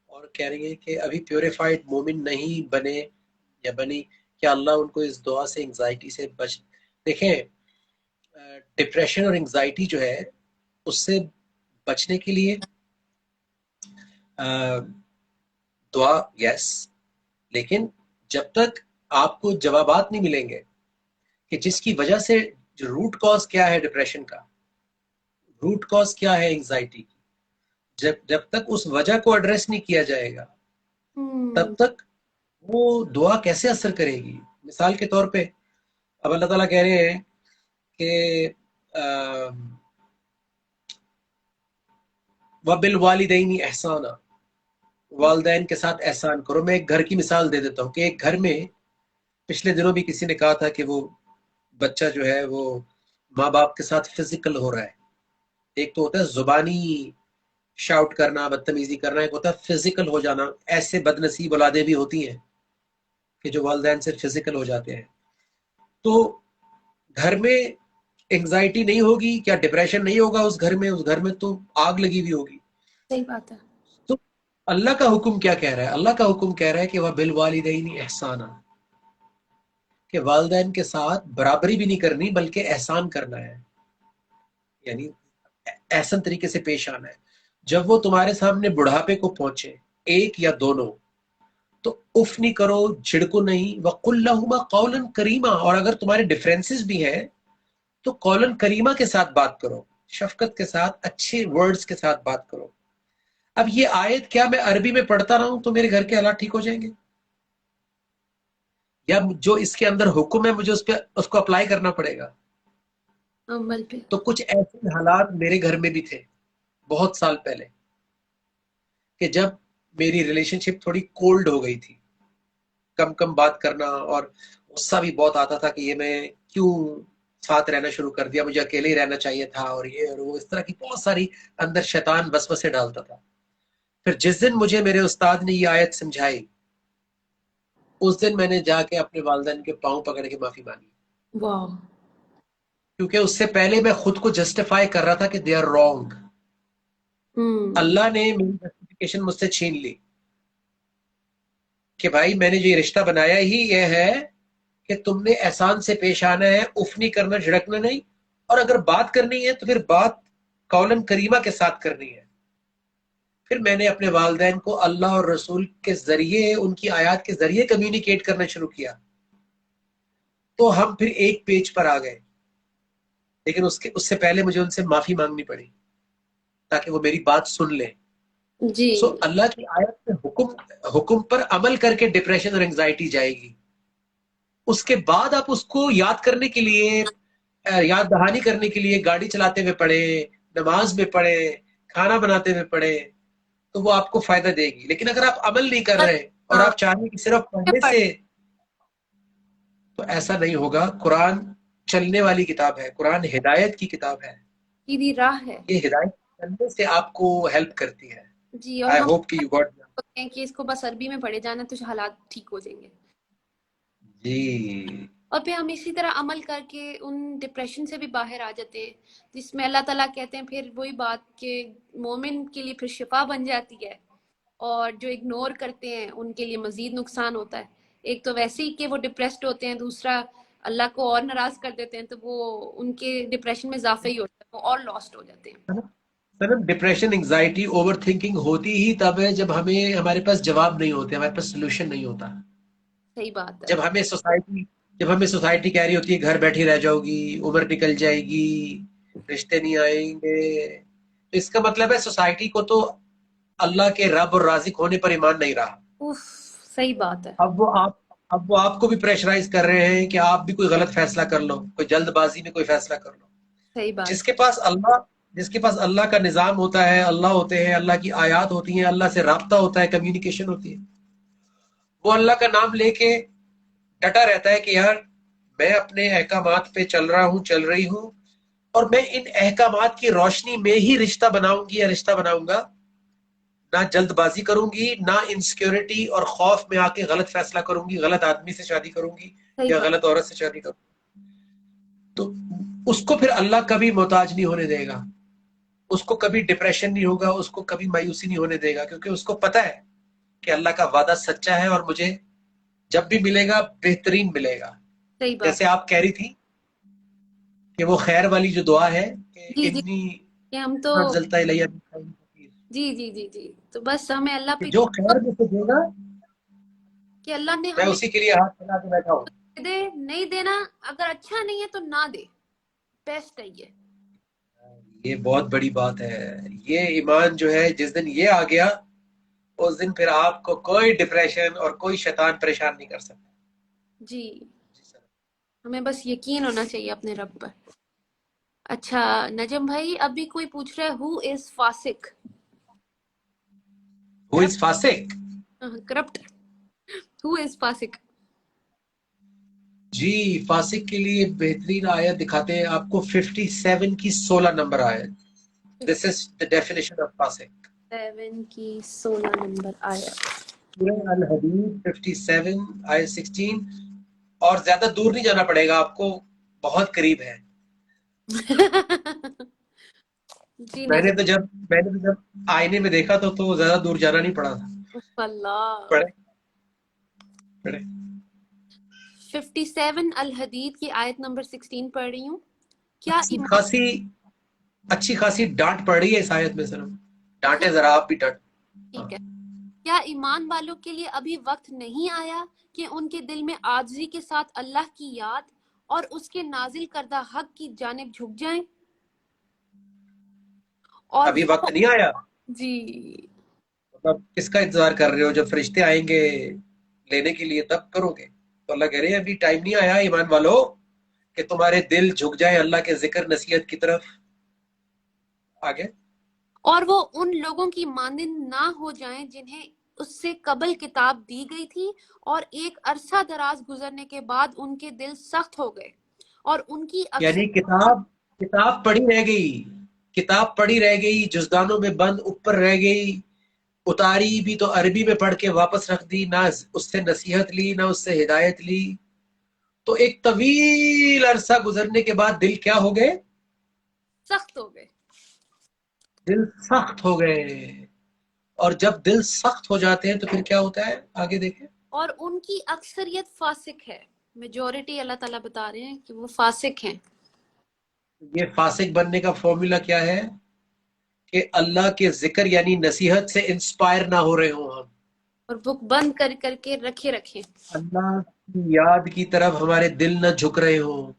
اور کہہ رہی ہیں کہ ابھی پیوریفائڈ مومن نہیں بنے یا بنی، کیا اللہ ان کو اس دعا سے انگزائٹی سے دیکھیں ڈپریشن اور انگزائٹی جو ہے اس سے بچنے کے لیے دعا یس، لیکن جب تک آپ کو جوابات نہیں ملیں گے کہ جس کی وجہ سے جو روٹ کاز کیا ہے ڈپریشن کا، روٹ کاز کیا ہے انگزائٹی کی، جب تک اس وجہ کو ایڈریس نہیں کیا جائے گا تب تک وہ دعا کیسے اثر کرے گی. مثال کے طور پہ اب اللہ تعالیٰ کہہ رہے ہیں کہ وَبِالْوَالِدَيْنِ احسانا، والدین کے ساتھ احسان کرو. میں ایک گھر کی مثال دے دیتا ہوں کہ ایک گھر میں پچھلے دنوں بھی کسی نے کہا تھا کہ وہ بچہ جو ہے وہ ماں باپ کے ساتھ فزیکل ہو رہا ہے. ایک تو ہوتا ہے زبانی شاؤٹ کرنا، بدتمیزی کرنا، ایک ہوتا ہے فزیکل ہو جانا. ایسے بد نصیب اولادیں بھی ہوتی ہیں کہ جو والدین سے فزیکل ہو جاتے ہیں. تو گھر میں انگزائٹی نہیں ہوگی کیا ڈپریشن نہیں ہوگا اس گھر میں؟ اس گھر میں تو آگ لگی ہوئی ہوگی. صحیح بات ہے. تو اللہ کا حکم کیا کہہ رہا ہے؟ اللہ کا حکم کہہ رہا ہے کہ وَبِالْوَالِدَيْنِ احسانا، کہ والدین کے ساتھ برابری بھی نہیں کرنی بلکہ احسان کرنا ہے، یعنی احسن طریقے سے پیش آنا ہے. جب وہ تمہارے سامنے بڑھاپے کو پہنچے، ایک یا دونوں، تو اف نہیں کرو، جھڑکو نہیں. وَقُلْ لَهُمَا قَوْلًا كَرِيمًا، اور اگر تمہارے ڈفرینسز بھی ہیں تو قولاً کریمہ کے ساتھ بات کرو، شفقت کے ساتھ، اچھے ورڈز کے ساتھ بات کرو. اب یہ آیت کیا میں عربی میں پڑھتا رہا ہوں تو میرے گھر کے حالات ٹھیک ہو جائیں گے؟ یا جو اس کے اندر حکم ہے مجھے اس کو اپلائی کرنا پڑے گا؟ عمل پہ. تو کچھ ایسے حالات میرے گھر میں بھی تھے بہت سال پہلے کہ جب میری ریلیشن شپ تھوڑی کولڈ ہو گئی تھی، کم کم بات کرنا، اور غصہ بھی بہت آتا تھا کہ یہ میں کیوں ساتھ رہنا شروع کر دیا، مجھے اکیلے ہی رہنا چاہیے تھا، اور یہ اور وہ، اس طرح کی بہت ساری اندر شیطان وسوسے ڈالتا تھا. پھر جس دن مجھے میرے استاد نے یہ آیت سمجھائی، اس دن میں نے جا کے اپنے والدین کے پاؤں پکڑ کے معافی مانگی، واو. کیونکہ اس سے پہلے میں خود کو جسٹیفائی کر رہا تھا کہ دے آر رانگ. اللہ نے میری جسٹیفیکیشن مجھ سے چھین لی کہ بھائی میں نے جو یہ رشتہ بنایا ہی یہ ہے کہ تم نے احسان سے پیش آنا ہے، اف نہیں کرنا، جھڑکنا نہیں، اور اگر بات کرنی ہے تو پھر بات قولاً کریمہ کے ساتھ کرنی ہے. پھر میں نے اپنے والدین کو اللہ اور رسول کے ذریعے، ان کی آیات کے ذریعے کمیونیکیٹ کرنا شروع کیا. تو ہم پھر ایک پیج پر آ گئے، لیکن اس سے پہلے مجھے ان سے معافی مانگنی پڑی تاکہ وہ میری بات سن لیں. جی. اللہ کی آیت میں حکم پر عمل کر کے ڈپریشن اور انگزائٹی جائے گی. اس کے بعد آپ اس کو یاد کرنے کے لیے، یاد دہانی کرنے کے لیے گاڑی چلاتے ہوئے پڑھے، نماز میں پڑھے، کھانا بناتے ہوئے پڑھے تو وہ آپ کو فائدہ دے گی. لیکن اگر آپ عمل نہیں کر رہے اور آپ چاہیں کہ صرف پڑھنے سے، تو ایسا نہیں ہوگا. قرآن چلنے والی کتاب ہے، قرآن ہدایت کی کتاب ہے، سیدھی راہ ہے. یہ ہدایت چلنے سے آپ کو ہیلپ کرتی ہے. جی. اور آئی ہم ہوپ کہ یو گاٹ. ہوتے ہیں کہ اس کو بس عربی میں پڑھے جانا تو حالات ٹھیک ہو جائیں گے. جی. اور پھر ہم اسی طرح عمل کر کے ان ڈپریشن سے بھی باہر آ جاتے ہیں، جس میں اللہ تعالیٰ کہتے ہیں پھر وہی بات کہ مومن کے لیے پھر شفا بن جاتی ہے، اور جو اگنور کرتے ہیں ان کے لیے مزید نقصان ہوتا ہے. ایک تو ویسے ہی کہ وہ ڈپریسڈ ہوتے ہیں، دوسرا اللہ کو اور ناراض کر دیتے ہیں، تو وہ ان کے ڈپریشن میں اضافہ ہی ہوتا ہے، وہ اور لاسٹ ہو جاتے ہیں. ڈپریشن، انگزائٹی، اوور تھنکنگ ہوتی ہی تب ہے جب ہمارے پاس جواب نہیں ہوتے، ہمارے پاس سولوشن نہیں ہوتا. صحیح بات ہے. جب ہمیں سوسائٹی کہہ رہی ہوتی ہے گھر بیٹھی رہ جاؤ گی، عمر نکل جائے گی، رشتے نہیں آئیں گے، تو اس کا مطلب ہے سوسائٹی کو تو اللہ کے رب اور رازق ہونے پر ایمان نہیں رہا. صحیح بات ہے. اب وہ آپ کو بھی پریشرائز کر رہے ہیں کہ آپ بھی کوئی غلط فیصلہ کر لو، کوئی جلد بازی میں کوئی فیصلہ کر لو. صحیح بات. جس کے پاس اللہ کا نظام ہوتا ہے، اللہ ہوتے ہیں، اللہ کی آیات ہوتی ہیں، اللہ سے رابطہ ہوتا ہے، کمیونیکیشن ہوتی ہے، وہ اللہ کا نام لے کے ڈٹا رہتا ہے کہ یار میں اپنے احکامات پہ چل رہا ہوں، چل رہی ہوں، اور میں ان احکامات کی روشنی میں ہی رشتہ بناؤں گی یا رشتہ بناؤں گا. نہ جلد بازی کروں گی، نہ انسیکیورٹی اور خوف میں آ کے غلط فیصلہ کروں گی، غلط آدمی سے شادی کروں گی یا غلط عورت سے شادی کروں گی. تو اس کو پھر اللہ کبھی محتاج نہیں ہونے دے گا، اس کو کبھی ڈپریشن نہیں ہوگا، اس کو کبھی مایوسی نہیں ہونے دے گا، کیونکہ اس کو پتا ہے کہ اللہ کا وعدہ سچا ہے اور مجھے جب بھی ملے گا بہترین ملے گا. صحیح بات. جیسے آپ کہہ رہی تھی کہ وہ خیر والی جو دعا ہے کہ جی جی انی کہ ہم تو انزلتا الیہ من خیر فقیر، جی جی جی جی تو بس ہمیں اللہ کہ پہ جو خیر مجھے دے گا کہ اللہ نے میں ہمیں اسی کے لیے ہاتھ پھیلا کے بیٹھا ہوں. دے نہیں دینا، اگر اچھا نہیں ہے تو نہ دے، بیسٹ ہے یہ. یہ بہت بڑی بات ہے. یہ ایمان جو ہے جس دن یہ آ گیا اس دن پھر آپ کو کوئی ڈپریشن اور کوئی شیطان پریشان نہیں کر سکتا. جی جی سر. ہمیں بس یقین ہونا چاہیے اپنے رب پر. اچھا نجم بھائی ابھی کوئی پوچھ رہا ہے ہو از فاسق، ہو از فاسق؟ کرپٹ، ہو از فاسق. جی فاسق کے لیے بہترین آیت دکھاتے ہیں آپ کو 57 کی 16 نمبر آیت. دس از the definition of فاسق. 7 کی 16 نمبر آیت. سورہ الحدید 57 آیت 16. اور زیادہ دور نہیں جانا پڑے گا آپ کو، بہت قریب ہے. جی میں نے نجم تو جب آئینے میں دیکھا تو زیادہ دور جانا نہیں پڑا تھا. اللہ. پڑھے پڑھے. 57 الحدید کی آیت نمبر 16 پڑھ رہی ہوں. کیا ایمان اچھی خاصی ڈانٹ پڑ رہی ہے اس آیت میں. سر ڈانٹے ذرا آپ بھی ڈانٹ. ہاں. ٹھیک ہے. کیا ایمان والوں کے لیے ابھی وقت نہیں آیا کہ ان کے دل میں عاجزی کے ساتھ اللہ کی یاد اور اس کے نازل کردہ حق کی جانب جھک جائیں؟ اور ابھی وہ وقت نہیں آیا؟ جی مطلب کس کا انتظار کر رہے ہو؟ جب فرشتے آئیں گے لینے کے لیے تب کرو گے؟ تو اللہ کہہ رہے ہیں ابھی ٹائم نہیں آیا ایمان والو کہ تمہارے دل جھک جائیں اللہ کے ذکر نصیحت کی طرف. آگے. اور وہ ان لوگوں کی مانند نہ ہو جائیں جنہیں اس سے قبل کتاب دی گئی تھی اور ایک عرصہ دراز گزرنے کے بعد ان کے دل سخت ہو گئے اور ان کی یعنی اکثر کتاب پڑھی رہ گئی، کتاب پڑھی رہ گئی، جزدانوں میں بند اوپر رہ گئی، اتاری بھی تو عربی میں پڑھ کے واپس رکھ دی، نہ اس سے نصیحت لی نہ اس سے ہدایت لی. تو ایک طویل عرصہ گزرنے کے بعد دل کیا ہو گئے؟ سخت ہو گئے. دل سخت ہو گئے. اور جب دل سخت ہو جاتے ہیں تو پھر کیا ہوتا ہے؟ آگے دیکھیں. اور ان کی اکثریت فاسق ہے. میجورٹی اللہ تعالیٰ بتا رہے ہیں کہ وہ فاسق ہیں. یہ فاسق بننے کا فارمولا کیا ہے؟ کہ اللہ کے ذکر یعنی نصیحت سے انسپائر نہ ہو رہے ہوں ہم، اور بک بند کر کر کے رکھیں. اللہ کی یاد کی طرف ہمارے دل نہ جھک رہے ہوں،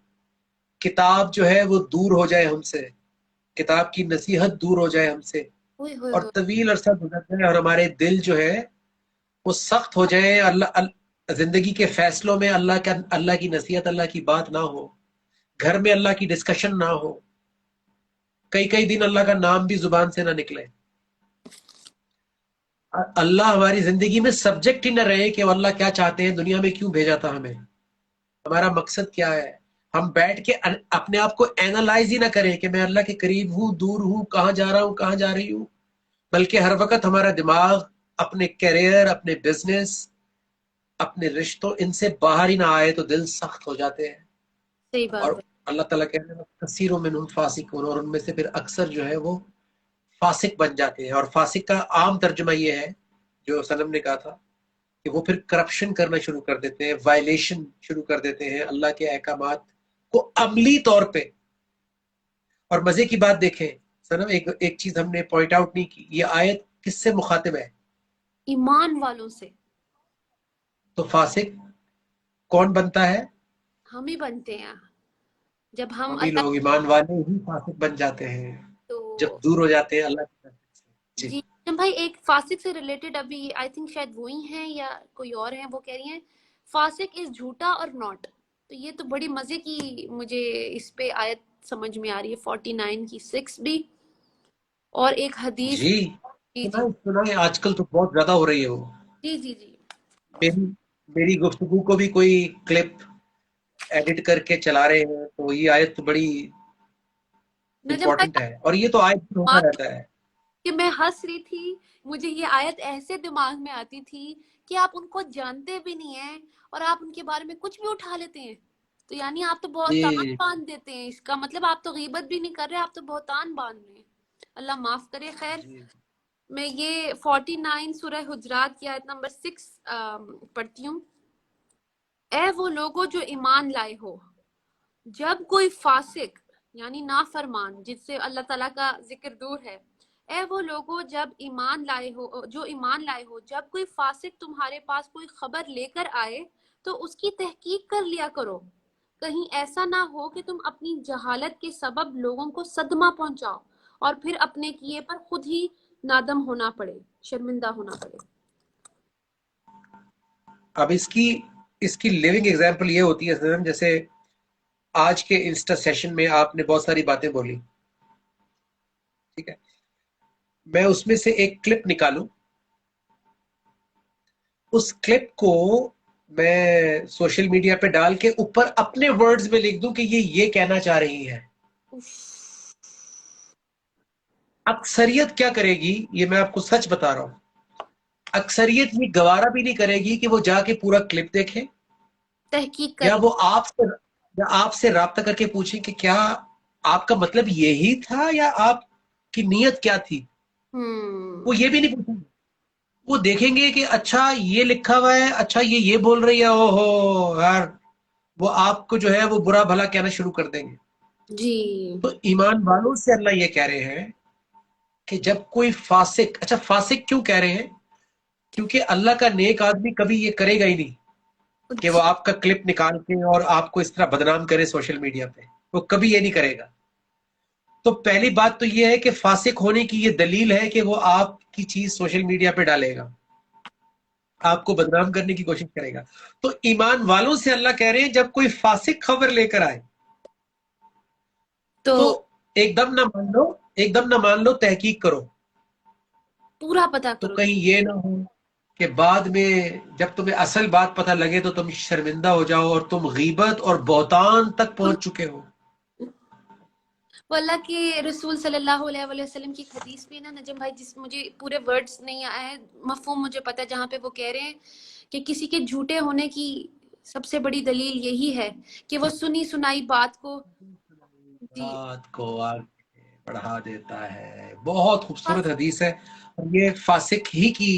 کتاب جو ہے وہ دور ہو جائے ہم سے، کتاب کی نصیحت دور ہو جائے ہم سے، ہوئے ہوئے اور ہوئے. طویل عرصہ گزر جائے اور ہمارے دل جو ہے وہ سخت ہو جائیں. زندگی کے فیصلوں میں اللہ کی نصیحت، اللہ کی بات نہ ہو، گھر میں اللہ کی ڈسکشن نہ ہو، کئی دن اللہ کا نام بھی زبان سے نہ نکلے، اللہ ہماری زندگی میں سبجیکٹ ہی نہ رہے کہ اللہ کیا چاہتے ہیں، دنیا میں کیوں بھیجا تھا ہمیں، ہمارا مقصد کیا ہے. ہم بیٹھ کے اپنے آپ کو اینالائز ہی نہ کریں کہ میں اللہ کے قریب ہوں، دور ہوں، کہاں جا رہا ہوں، کہاں جا رہی ہوں، بلکہ ہر وقت ہمارا دماغ اپنے کیریئر، اپنے بزنس، اپنے رشتوں، ان سے باہر ہی نہ آئے تو دل سخت ہو جاتے ہیں. صحیح اور بات ہے. اللہ تعالیٰ کہتے ہیں کثیروں میں فاسقون، اور ان میں سے پھر اکثر جو ہے وہ فاسق بن جاتے ہیں. اور فاسق کا عام ترجمہ یہ ہے جو سنم نے کہا تھا کہ وہ پھر کرپشن کرنا شروع کر دیتے ہیں، وائلیشن شروع کر دیتے ہیں اللہ کے احکامات کو عملی طور پہ. اور مزے کی بات دیکھیں سنم، ایک چیز ہم نے پوائنٹ آؤٹ نہیں کی، یہ آیت کس سے مخاطب ہے؟ ایمان والوں سے. تو فاسق کون بنتا ہے؟ ہم ہی بنتے ہیں جب ہم ہم ہی اللہ لوگ، ایمان والے ہی فاسق بن جاتے ہیں تو. جب دور ہو جاتے ہیں اللہ کی طرف سے. جی. جی بھائی ایک فاسق سے ریلیٹڈ ابھی آئی تھنک شاید وہی ہیں یا کوئی اور ہیں، وہ کہہ رہی ہیں فاسق از جھوٹا اور ناٹ. تو یہ تو بڑی مزے کی مجھے اس پہ آیت سمجھ میں آ رہی ہے 49 کی 6 بھی، اور ایک حدیث. جی جی جی سنائیں آج کل تو بہت زیادہ ہو رہی ہے وہ. جی جی جی. میری گفتگو کو بھی کوئی کلپ ایڈٹ کر کے چلا رہے ہیں، تو یہ آیت بڑی نجم امپورٹنٹ ہے، اور یہ تو آیت ہوتا بھائی رہتا ہے. کہ میں ہنس رہی تھی، مجھے یہ آیت ایسے دماغ میں آتی تھی کہ آپ ان کو جانتے بھی نہیں ہیں اور آپ ان کے بارے میں کچھ بھی اٹھا لیتے ہیں، تو یعنی آپ تو بہتان جی باندھ دیتے ہیں. اس کا مطلب آپ تو غیبت بھی نہیں کر رہے، آپ تو بہتان باندھ رہے ہیں. اللہ معاف کرے. خیر جی میں یہ 49 سورہ حجرات کی آیت نمبر 6 پڑھتی ہوں. اے وہ لوگوں جو ایمان لائے ہو، جب کوئی فاسق یعنی نافرمان جس سے اللہ تعالیٰ کا ذکر دور ہے. اے وہ لوگوں جو ایمان لائے ہو, جب کوئی فاسق تمہارے پاس کوئی خبر لے کر آئے تو اس کی تحقیق کر لیا کرو, کہیں ایسا نہ ہو کہ تم اپنی جہالت کے سبب لوگوں کو صدمہ پہنچاؤ اور پھر اپنے کیے پر خود ہی نادم ہونا پڑے, شرمندہ ہونا پڑے. اب اس کی لیونگ ایگزامپل یہ ہوتی ہے جیسے آج کے انسٹا سیشن میں آپ نے بہت ساری باتیں بولی, ٹھیک ہے, میں اس میں سے ایک کلپ نکالوں, اس کلپ کو میں سوشل میڈیا پہ ڈال کے اوپر اپنے ورڈز میں لکھ دوں کہ یہ کہنا چاہ رہی ہے, اکثریت کیا کرے گی, یہ میں آپ کو سچ بتا رہا ہوں, اکثریت یہ گوارا بھی نہیں کرے گی کہ وہ جا کے پورا کلپ دیکھے, تحقیق یا کر وہ آپ سے رابطہ کر کے پوچھیں کہ کیا آپ کا مطلب یہی تھا یا آپ کی نیت کیا تھی. وہ یہ بھی نہیں پوچھیں گے, وہ دیکھیں گے کہ اچھا یہ لکھا ہوا ہے, اچھا یہ بول رہی ہے, او ہو یار, وہ آپ کو جو ہے وہ برا بھلا کہنا شروع کر دیں گے. جی. تو ایمان والوں سے اللہ یہ کہہ رہے ہیں کہ جب کوئی فاسق, اچھا فاسق کیوں کہہ رہے ہیں, کیونکہ اللہ کا نیک آدمی کبھی یہ کرے گا ہی نہیں کہ وہ آپ کا کلپ نکال کے اور آپ کو اس طرح بدنام کرے سوشل میڈیا پہ, وہ کبھی یہ نہیں کرے گا. تو پہلی بات تو یہ ہے کہ فاسق ہونے کی یہ دلیل ہے کہ وہ آپ کی چیز سوشل میڈیا پہ ڈالے گا, آپ کو بدنام کرنے کی کوشش کرے گا. تو ایمان والوں سے اللہ کہہ رہے ہیں جب کوئی فاسق خبر لے کر آئے تو ایک دم نہ مان لو, تحقیق کرو, پورا پتا تو کرو. کہیں یہ نہ ہو کہ بعد میں جب تمہیں اصل بات پتہ لگے تو تم شرمندہ ہو جاؤ اور تم غیبت اور بہتان تک پہنچ چکے ہو. وہ اللہ کے رسول صلی اللہ علیہ وسلم کی حدیث میں نا نجم بھائی, جس مجھے پورے ورڈز نہیں آئے ہیں, مفہوم مجھے پتا ہے, جہاں پہ وہ کہہ رہے ہیں کہ کسی کے جھوٹے ہونے کی سب سے بڑی دلیل یہی ہے کہ وہ سنی سنائی بات کو آگے بڑھا دیتا ہے. بہت خوبصورت حدیث ہے, اور یہ فاسق ہی کی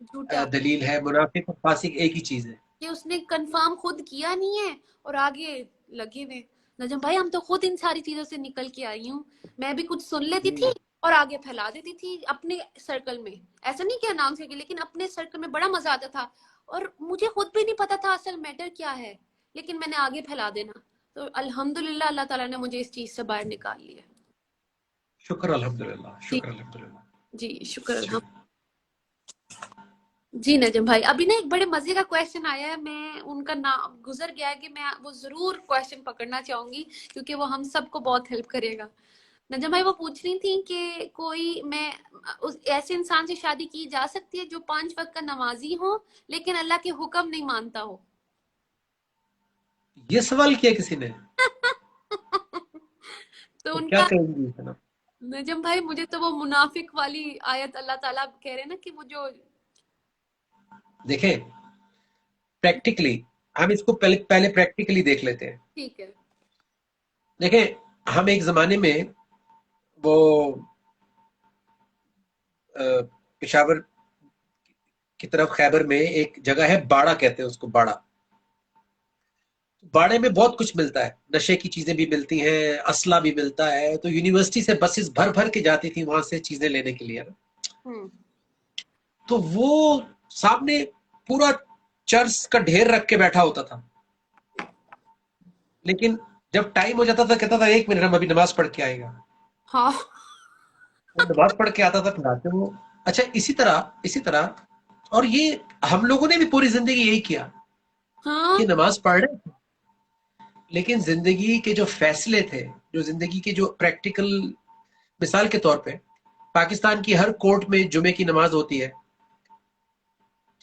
جھوٹا دلیل ہے. منافق اور فاسق ایک ہی چیز ہے کہ اس نے کنفرم خود کیا نہیں ہے اور آگے لگے ہوئے. نجم بھائی ہم تو خود ان ساری چیزوں سے نکل کے آئی ہوں, میں بھی کچھ سن لیتی تھی اور آگے پھیلا دیتی تھی اپنے سرکل میں, ایسا نہیں کہ اناؤنس کر کے, لیکن اپنے سرکل میں بڑا مزہ آتا تھا اور مجھے خود بھی نہیں پتا تھا اصل میٹر کیا ہے, لیکن میں نے آگے پھیلا دینا. تو الحمدللہ اللہ تعالیٰ نے مجھے اس چیز سے باہر نکال لیا. شکر الحمدللہ, جی شکر الحمدللہ. جی شکر الحمد. جی نجم بھائی ابھی نا ایک بڑے مزے کا کویشچن آیا ہے, میں ان کا نام گزر گیا ہے کہ میں وہ ضرور کویشچن پکڑنا چاہوں گی کیونکہ وہ ہم سب کو بہت ہیلپ کرے گا. نجم بھائی وہ پوچھ رہی تھی کہ کوئی میں ایسے انسان سے شادی کی جا سکتی ہے جو 5 وقت کا نمازی ہو لیکن اللہ کے حکم نہیں مانتا ہو. یہ سوال کیا کسی نے, تو ان کیا کا کہیں گی جناب؟ نجم بھائی مجھے تو وہ منافق والی آیت اللہ تعالیٰ کہہ رہے ہیں نا کہ وہ جو دیکھیں پریکٹیکلی, ہم اس کو پہلے پریکٹیکلی دیکھ لیتے ہیں. ٹھیک ہے. دیکھیں ہم ایک زمانے میں وہ پشاور کی طرف خیبر میں ایک جگہ ہے باڑہ, کہتے ہیں اس کو باڑہ. باڑے میں بہت کچھ ملتا ہے, نشے کی چیزیں بھی ملتی ہیں, اسلحہ بھی ملتا ہے. تو یونیورسٹی سے بسز بھر بھر کے جاتی تھی وہاں سے چیزیں لینے کے لیے. تو وہ سامنے پورا چرس کا ڈھیر رکھ کے بیٹھا ہوتا تھا, لیکن جب ٹائم ہو جاتا تھا کہتا تھا 1 منٹ ہم ابھی نماز پڑھ کے آئے گا. ہاں وہ نماز پڑھ کے آتا تھا پھر آتے وہ. اچھا اسی طرح اور یہ ہم لوگوں نے بھی پوری زندگی یہی کیا ہاں کہ نماز پڑھ رہے تھے, لیکن زندگی کے جو فیصلے تھے, جو زندگی کے جو پریکٹیکل, مثال کے طور پہ پاکستان کی ہر کورٹ میں جمعے کی نماز ہوتی ہے,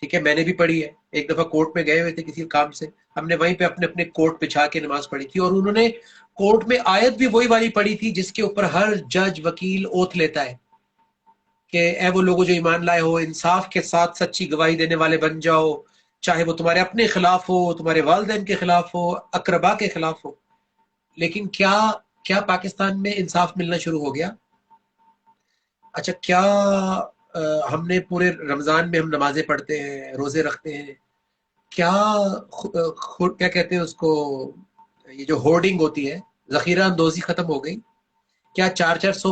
ٹھیک ہے, میں نے بھی پڑھی ہے. ایک دفعہ کورٹ میں گئے ہوئے تھے کسی کام سے, ہم نے وہیں پہ اپنے اپنے کورٹ بچھا کے نماز پڑھی تھی, اور انہوں نے کورٹ میں آیت بھی وہی والی پڑھی تھی جس کے اوپر ہر جج وکیل اوتھ لیتا ہے کہ اے وہ لوگوں جو ایمان لائے ہو, انصاف کے ساتھ سچی گواہی دینے والے بن جاؤ, چاہے وہ تمہارے اپنے خلاف ہو, تمہارے والدین کے خلاف ہو, اقربا کے خلاف ہو. لیکن کیا پاکستان میں انصاف ملنا شروع ہو گیا؟ اچھا کیا ہم نے پورے رمضان میں ہم نمازیں پڑھتے ہیں, روزے رکھتے ہیں, کیا کیا کہتے ہیں اس کو, یہ جو ہورڈنگ ہوتی ہے ذخیرہ اندوزی ختم ہو گئی؟ کیا 400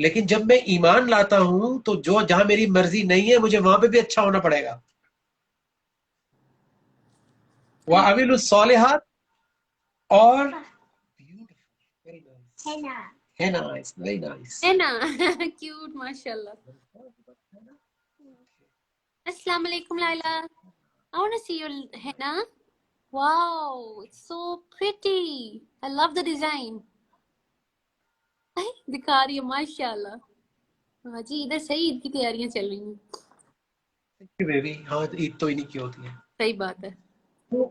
لیکن جب میں ایمان لاتا ہوں تو جو جہاں میری مرضی نہیں ہے مجھے وہاں پہ بھی اچھا ہونا پڑے گا. صحیح. وَعَمِلُوا الصَّالِحَاتِ اور ہے نائس ویری نائس. ہے نا کیوٹ ماشاء اللہ. السلام علیکم لائلہ. I want to see your henna. Wow, it's so pretty. I love the design. دکھا رہی ہے ماشاء اللہ. ہاں جی ادھر صحیح عید کی تیاریاں چل رہی ہیں. بیبی ہاں عید تو انہیں کی ہوتی ہے. صحیح بات ہے. تو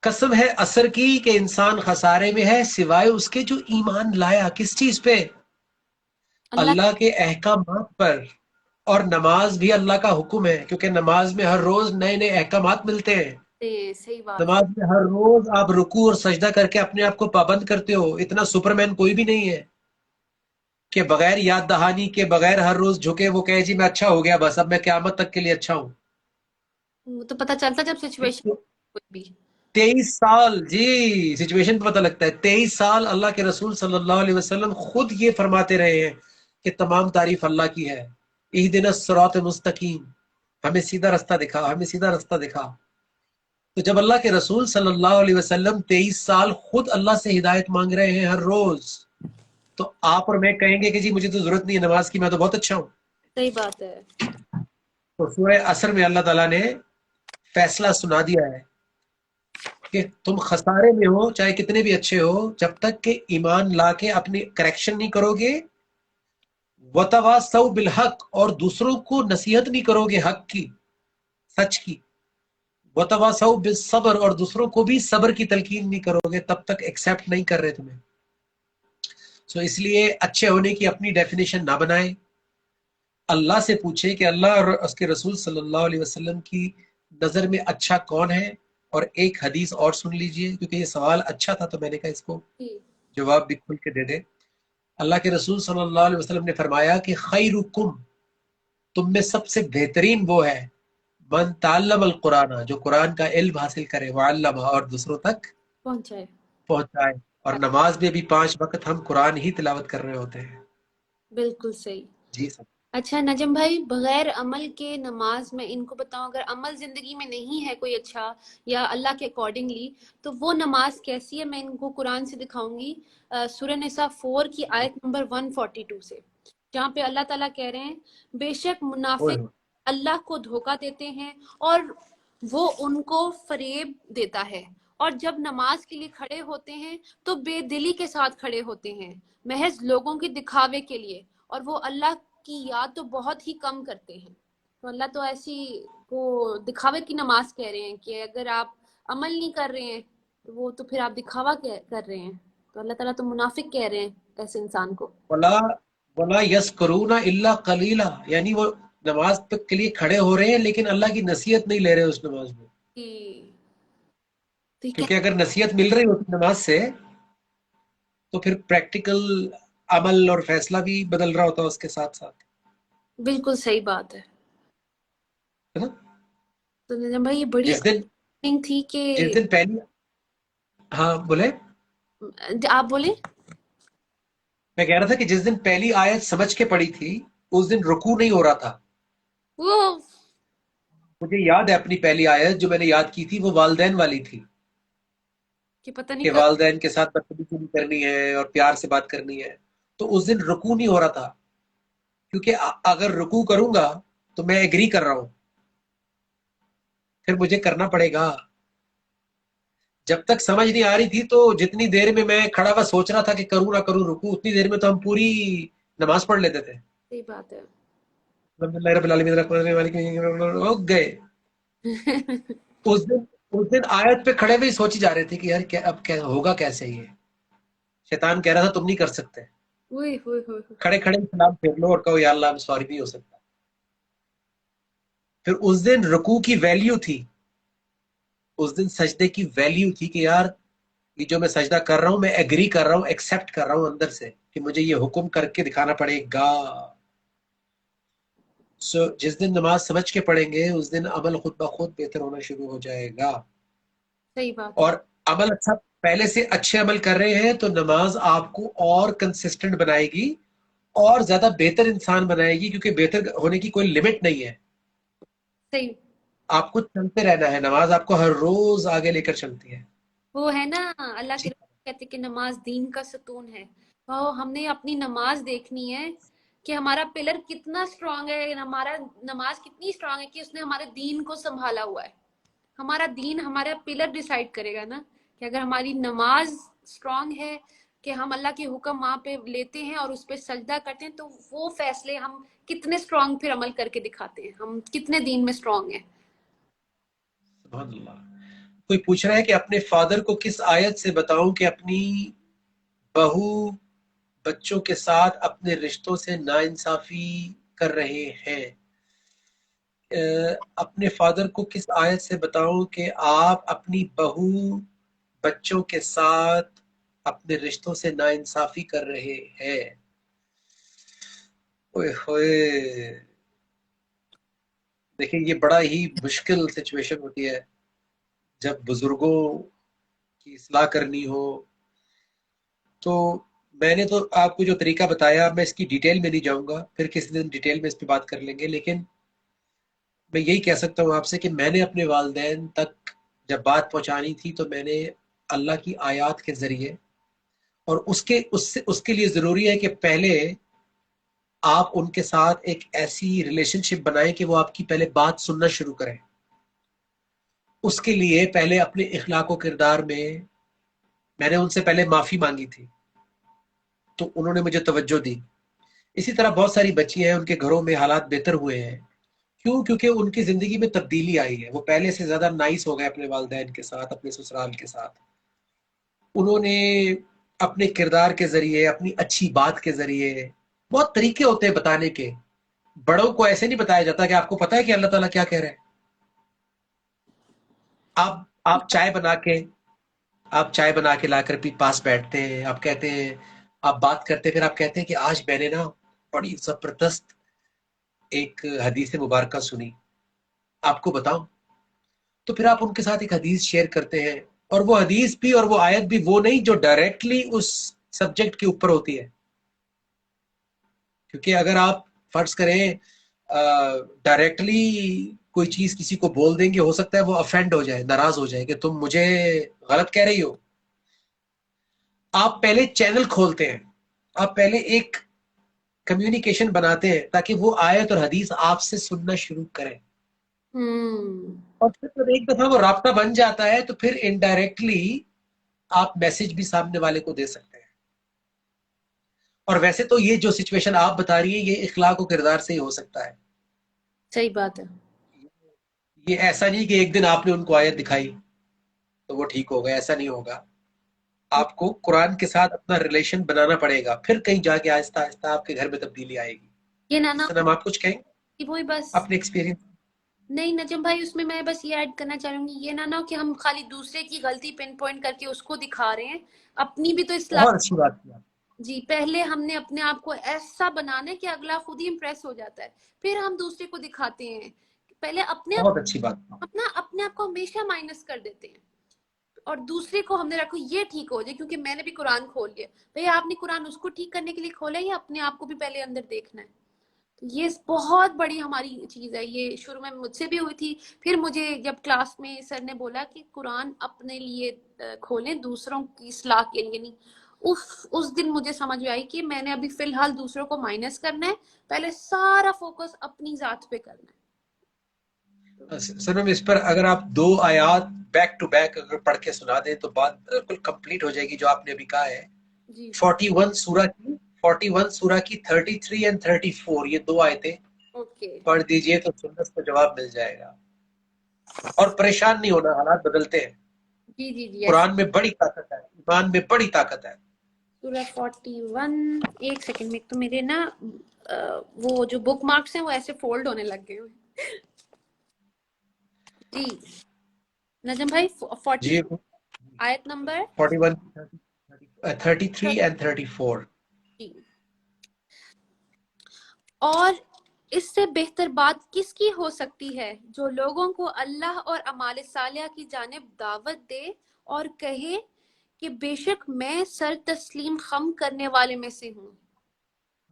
قسم ہے عصر کی کہ انسان خسارے میں ہے سوائے اس کے جو ایمان لایا کس چیز پہ؟ اللہ کے احکامات پر. اور نماز بھی اللہ کا حکم ہے کیونکہ نماز میں ہر روز نئے نئے احکامات ملتے ہیں. صحیح بات ہے. نماز میں ہر روز آپ رکوع اور سجدہ کر کے اپنے آپ کو پابند کرتے ہو. اتنا سپرمین کوئی بھی نہیں ہے کہ بغیر یاد دہانی کے بغیر ہر روز جھکے وہ کہے جی میں اچھا ہو گیا بس اب میں قیامت تک کے لیے اچھا ہوں. وہ تو پتہ چلتا جب سچویشن کوئی بھی. 23 سال جی سچویشن پہ پتہ لگتا ہے. 23 سال اللہ کے رسول صلی اللہ علیہ وسلم خود یہ فرماتے رہے ہیں کہ تمام تعریف اللہ کی ہے. اہدنا الصراط المستقیم، ہمیں سیدھا رستہ دکھا، ہمیں سیدھا رستہ دکھا. تو جب اللہ کے رسول صلی اللہ علیہ وسلم 23 سال خود اللہ سے ہدایت مانگ رہے ہیں ہر روز، تو آپ اور میں کہیں گے کہ جی مجھے تو ضرورت نہیں ہے نماز کی، میں تو بہت اچھا ہوں. صحیح بات ہے. تو سورہ عصر میں اللہ تعالیٰ نے فیصلہ سنا دیا ہے کہ تم خسارے میں ہو چاہے کتنے بھی اچھے ہو جب تک کہ ایمان لا کے اپنی کریکشن نہیں کرو گے. وَتَوَاصَوْا بِالْحَقِّ اور دوسروں کو نصیحت نہیں کرو گے حق کی، سچ کی. وَتَوَاصَوْا بِالصَّبْرِ اور دوسروں کو بھی صبر کی تلقین نہیں کرو گے تب تک ایکسیپٹ نہیں کر رہے تمہیں. سو اس لیے اچھے ہونے کی اپنی ڈیفینیشن نہ بنائیں. اللہ سے پوچھیں کہ اللہ اور اس کے رسول صلی اللہ علیہ وسلم کی نظر میں اچھا کون ہے. اور ایک حدیث اور سن لیجئے کیونکہ یہ سوال اچھا تھا تو میں نے کہا اس کو جواب بھی کھل کے دے دے. اللہ کے رسول صلی اللہ علیہ وسلم نے فرمایا کہ خیرکم تم میں سب سے بہترین وہ ہے من تعلم القرآن جو قرآن کا علم حاصل کرے وعلم اور دوسروں تک پہنچائے. اور نماز میں بھی 5 وقت ہم قرآن ہی تلاوت کر رہے ہوتے ہیں. بالکل صحیح. جی سر. اچھا نجم بھائی بغیر عمل کے نماز میں ان کو بتاؤں اگر عمل زندگی میں نہیں ہے کوئی اچھا یا اللہ کے اکارڈنگلی تو وہ نماز کیسی ہے؟ میں ان کو قرآن سے دکھاؤں گی. سورہ نساء 4 کی آیت نمبر 142 سے جہاں پہ اللہ تعالیٰ کہہ رہے ہیں بے شک منافق اللہ کو دھوکہ دیتے ہیں اور وہ ان کو فریب دیتا ہے اور جب نماز کے لیے کھڑے ہوتے ہیں تو بے دلی کے ساتھ کھڑے ہوتے ہیں محض لوگوں کے دکھاوے کے لیے اور وہ اللہ کی یاد تو بہت ہی کم کرتے ہیں. تو اللہ تو ایسی وہ دکھاوے کی نماز کہہ رہے ہیں کہ اگر آپ عمل نہیں کر رہے ہیں تو وہ تو پھر آپ دکھاوا کر رہے ہیں. تو اللہ تعالیٰ تو منافق کہہ رہے ہیں ایسے انسان کو. وَلَا يَذْكُرُونَ إِلَّا قَلِيلًا یعنی وہ نماز کے لیے کھڑے ہو رہے ہیں لیکن اللہ کی نصیحت نہیں لے رہے اس نماز میں. کیونکہ اگر نصیحت مل رہی ہوتی نماز سے تو پھر پریکٹیکل عمل اور فیصلہ بھی بدل رہا ہوتا اس کے ساتھ ساتھ. بالکل صحیح بات ہے. تو نجم بھائی یہ بڑی جس تھی کہ دن پہلی ہاں بولے آپ بولیں. میں کہہ رہا تھا کہ جس دن پہلی آیت سمجھ کے پڑھی تھی اس دن رکوع نہیں ہو رہا تھا. مجھے یاد ہے اپنی پہلی آیت جو میں نے یاد کی تھی وہ والدین والی تھی کہ پتہ نہیں کہ والدین کے ساتھ بدتمیزی نہیں کرنی ہے اور پیار سے بات کرنی ہے. تو اس دن رکوع نہیں ہو رہا تھا کیونکہ اگر رکوع کروں گا تو میں ایگری کر رہا ہوں پھر مجھے کرنا پڑے گا. جب تک سمجھ نہیں آ رہی تھی تو جتنی دیر میں میں کھڑا ہوا سوچ رہا تھا کہ کروں نہ کروں رکوع اتنی دیر میں تو ہم پوری نماز پڑھ لیتے تھے. صحیح بات ہے. الحمدللہ رب العالمین الرحمن الرحیم ہو گئے. اس دن آیت پہ کھڑے ہوئے سوچی جا رہے تھے کہ یار اب کیا ہوگا کیسے. یہ شیطان کہہ رہا تھا تم نہیں کر سکتے. کھڑے کھڑے سلام پھیر لو اور کہو یا اللہ سوری بھی ہو سکتا. پھر اس دن رکوع کی ویلیو تھی اس دن سجدے کی ویلیو تھی کہ یار یہ جو میں سجدہ کر رہا ہوں میں ایگری کر رہا ہوں ایکسیپٹ کر رہا ہوں اندر سے کہ مجھے یہ حکم کر کے دکھانا پڑے گا. جس دن نماز سمجھ کے پڑھیں گے اس دن عمل خود بخود بہتر ہونا شروع ہو جائے گا. صحیح بات. اور عمل اچھا پہلے سے اچھے عمل کر رہے ہیں تو نماز آپ کو اور کنسسٹنٹ بنائے گی اور زیادہ بہتر انسان بنائے گی، کیونکہ بہتر ہونے کی کوئی لمٹ نہیں ہے. صحیح. آپ کو چلتے رہنا ہے، نماز آپ کو ہر روز آگے لے کر چلتی ہے. وہ ہے نا اللہ کے جی رسول کہتے کہ نماز دین کا ستون ہے. وہ ہم نے اپنی نماز دیکھنی ہے کہ ہمارا پلر کتنا سٹرونگ ہے، ہمارا نماز کتنی سٹرونگ ہے کہ اس نے ہمارے دین کو سنبھالا ہوا ہے. ہمارا دین ہمارا پلر ڈیسائیڈ کرے گا نا کہ اگر ہماری نماز سٹرونگ ہے کہ ہم اللہ کے حکم وہاں پہ لیتے ہیں اور اس پہ سجدہ کرتے ہیں، تو وہ فیصلے ہم کتنے سٹرونگ پھر عمل کر کے دکھاتے ہیں، ہم کتنے دین میں سٹرونگ ہیں. سبحان اللہ. کوئی پوچھ رہا ہے کہ اپنے فادر کو کس آیت سے بتاؤں کہ اپنی بہو بچوں کے ساتھ اپنے رشتوں سے ناانصافی کر رہے ہیں. اپنے فادر کو کس آیت سے بتاؤں کہ آپ اپنی بہو بچوں کے ساتھ اپنے رشتوں سے ناانصافی کر رہے ہیں؟ اوئے ہوئے، دیکھیں یہ بڑا ہی مشکل سچویشن ہوتی ہے جب بزرگوں کی اصلاح کرنی ہو. تو میں نے تو آپ کو جو طریقہ بتایا، میں اس کی ڈیٹیل میں نہیں جاؤں گا، پھر کسی دن ڈیٹیل میں اس پہ بات کر لیں گے. لیکن میں یہی کہہ سکتا ہوں آپ سے کہ میں نے اپنے والدین تک جب بات پہنچانی تھی تو میں نے اللہ کی آیات کے ذریعے، اور اس کے لیے ضروری ہے کہ پہلے آپ ان کے ساتھ ایک ایسی ریلیشن شپ بنائیں کہ وہ آپ کی پہلے بات سننا شروع کریں. اس کے لیے پہلے اپنے اخلاق و کردار میں نے ان سے پہلے معافی مانگی تھی، تو انہوں نے مجھے توجہ دی. اسی طرح بہت ساری بچیاں ہیں، ان کے گھروں میں حالات بہتر ہوئے ہیں. کیوں؟ کیونکہ ان کی زندگی میں تبدیلی آئی ہے، وہ پہلے سے زیادہ نائس ہو گئے اپنے والدین کے ساتھ، اپنے سسرال کے ساتھ. انہوں نے اپنے کردار کے ذریعے، اپنی اچھی بات کے ذریعے، بہت طریقے ہوتے ہیں بتانے کے. بڑوں کو ایسے نہیں بتایا جاتا کہ آپ کو پتا ہے کہ اللہ تعالیٰ کیا کہہ رہے ہیں. آپ چائے بنا کے لا کر پاس بیٹھتے ہیں، آپ کہتے ہیں، آپ بات کرتے ہیں، پھر آپ کہتے ہیں کہ آج میں نے نا بڑی زبردست ایک حدیث مبارکہ سنی، آپ کو بتاؤں؟ تو پھر آپ ان کے ساتھ ایک حدیث شیئر کرتے ہیں، اور وہ حدیث بھی اور وہ آیت بھی وہ نہیں جو ڈائریکٹلی اس سبجیکٹ کے اوپر ہوتی ہے. کیونکہ اگر آپ فرض کریں ڈائریکٹلی کوئی چیز کسی کو بول دیں گے، ہو سکتا ہے وہ افینڈ ہو جائے، ناراض ہو جائے کہ تم مجھے غلط کہہ رہی ہو. آپ پہلے چینل کھولتے ہیں، آپ پہلے ایک کمیونیکیشن بناتے ہیں تاکہ وہ آیت اور حدیث آپ سے سننا شروع کریں. اور پھر جب ایک دفعہ وہ رابطہ بن جاتا ہے تو پھر انڈائریکٹلی آپ میسج بھی سامنے والے کو دے سکتے ہیں. اور ویسے تو یہ جو سچویشن آپ بتا رہی ہیں یہ اخلاق و کردار سے ہی ہو سکتا ہے. صحیح بات ہے. یہ ایسا نہیں کہ ایک دن آپ نے ان کو آیت دکھائی تو وہ ٹھیک ہو گیا، ایسا نہیں ہوگا. آپ کو قرآن کے ساتھ اپنا ریلیشن بنانا پڑے گا، پھر کہیں جا کے آہستہ آہستہ آپ کے گھر میں تبدیلی آئے گی. یہ نانا سنم آپ کچھ کہیں وہی بس. اپنے ایکسپیرینس؟ نہیں نجم بھائی، اس میں بس یہ ایڈ کرنا چاہوں گی، یہ نہ ہو کہ ہم خالی دوسرے کی غلطی پن پوائنٹ کر کے اس کو دکھا رہے ہیں، اپنی بھی تو اصلاح. بہت اچھی بات کیا. جی، پہلے ہم نے اپنے آپ کو ایسا بنانا ہے کہ اگلا خود ہی امپریس ہو جاتا ہے، پھر ہم دوسرے کو دکھاتے ہیں. پہلے بہت اچھی بات. اپنے آپ کو ہمیشہ مائنس کر دیتے ہیں اور دوسرے کو ہم نے رکھو یہ ٹھیک ہو جائے کیونکہ میں نے بھی قرآن کھول لیا. بھئی آپ نے قرآن اس کو ٹھیک کرنے کے لیے کھولا ہے یا اپنے آپ کو بھی پہلے اندر دیکھنا ہے؟ یہ بہت بڑی ہماری چیز ہے. یہ شروع میں مجھ سے بھی ہوئی تھی، پھر مجھے جب کلاس میں سر نے بولا کہ قرآن اپنے لیے کھولیں، دوسروں کی اصلاح کے لیے نہیں. اس دن مجھے سمجھ میں آئی کہ میں نے ابھی فی الحال دوسروں کو مائنس کرنا ہے، پہلے سارا فوکس اپنی ذات پہ کرنا ہے. سنم اس پر اگر آپ 2 آیات بیک ٹو بیک اگر پڑھ کے سنا دیں تو بات بالکل کمپلیٹ ہو جائے گی جو آپ نے ابھی کہا ہے. جی 41 سورہ کی 33 and 34 یہ 2 آیتیں اوکے. پڑھ دیجئے تو سنت کو جواب مل جائے گا. اور پریشان نہیں ہونا، حالات بدلتے ہیں. جی قرآن میں بڑی طاقت ہے، ایمان میں بڑی طاقت ہے. سورہ 41. ایک سیکنڈ میں، تو میرے نا وہ جو بک مارکس ہیں وہ ایسے فولڈ ہونے لگ گئے ہوئے. جی نجم بھائی، 40 جی آیت نمبر 41 33 and 34. جی. اور اس سے بہتر بات کس کی ہو سکتی ہے جو لوگوں کو اللہ اور اعمال صالحہ کی جانب دعوت دے اور کہے کہ بے شک میں سر تسلیم خم کرنے والے میں سے ہوں.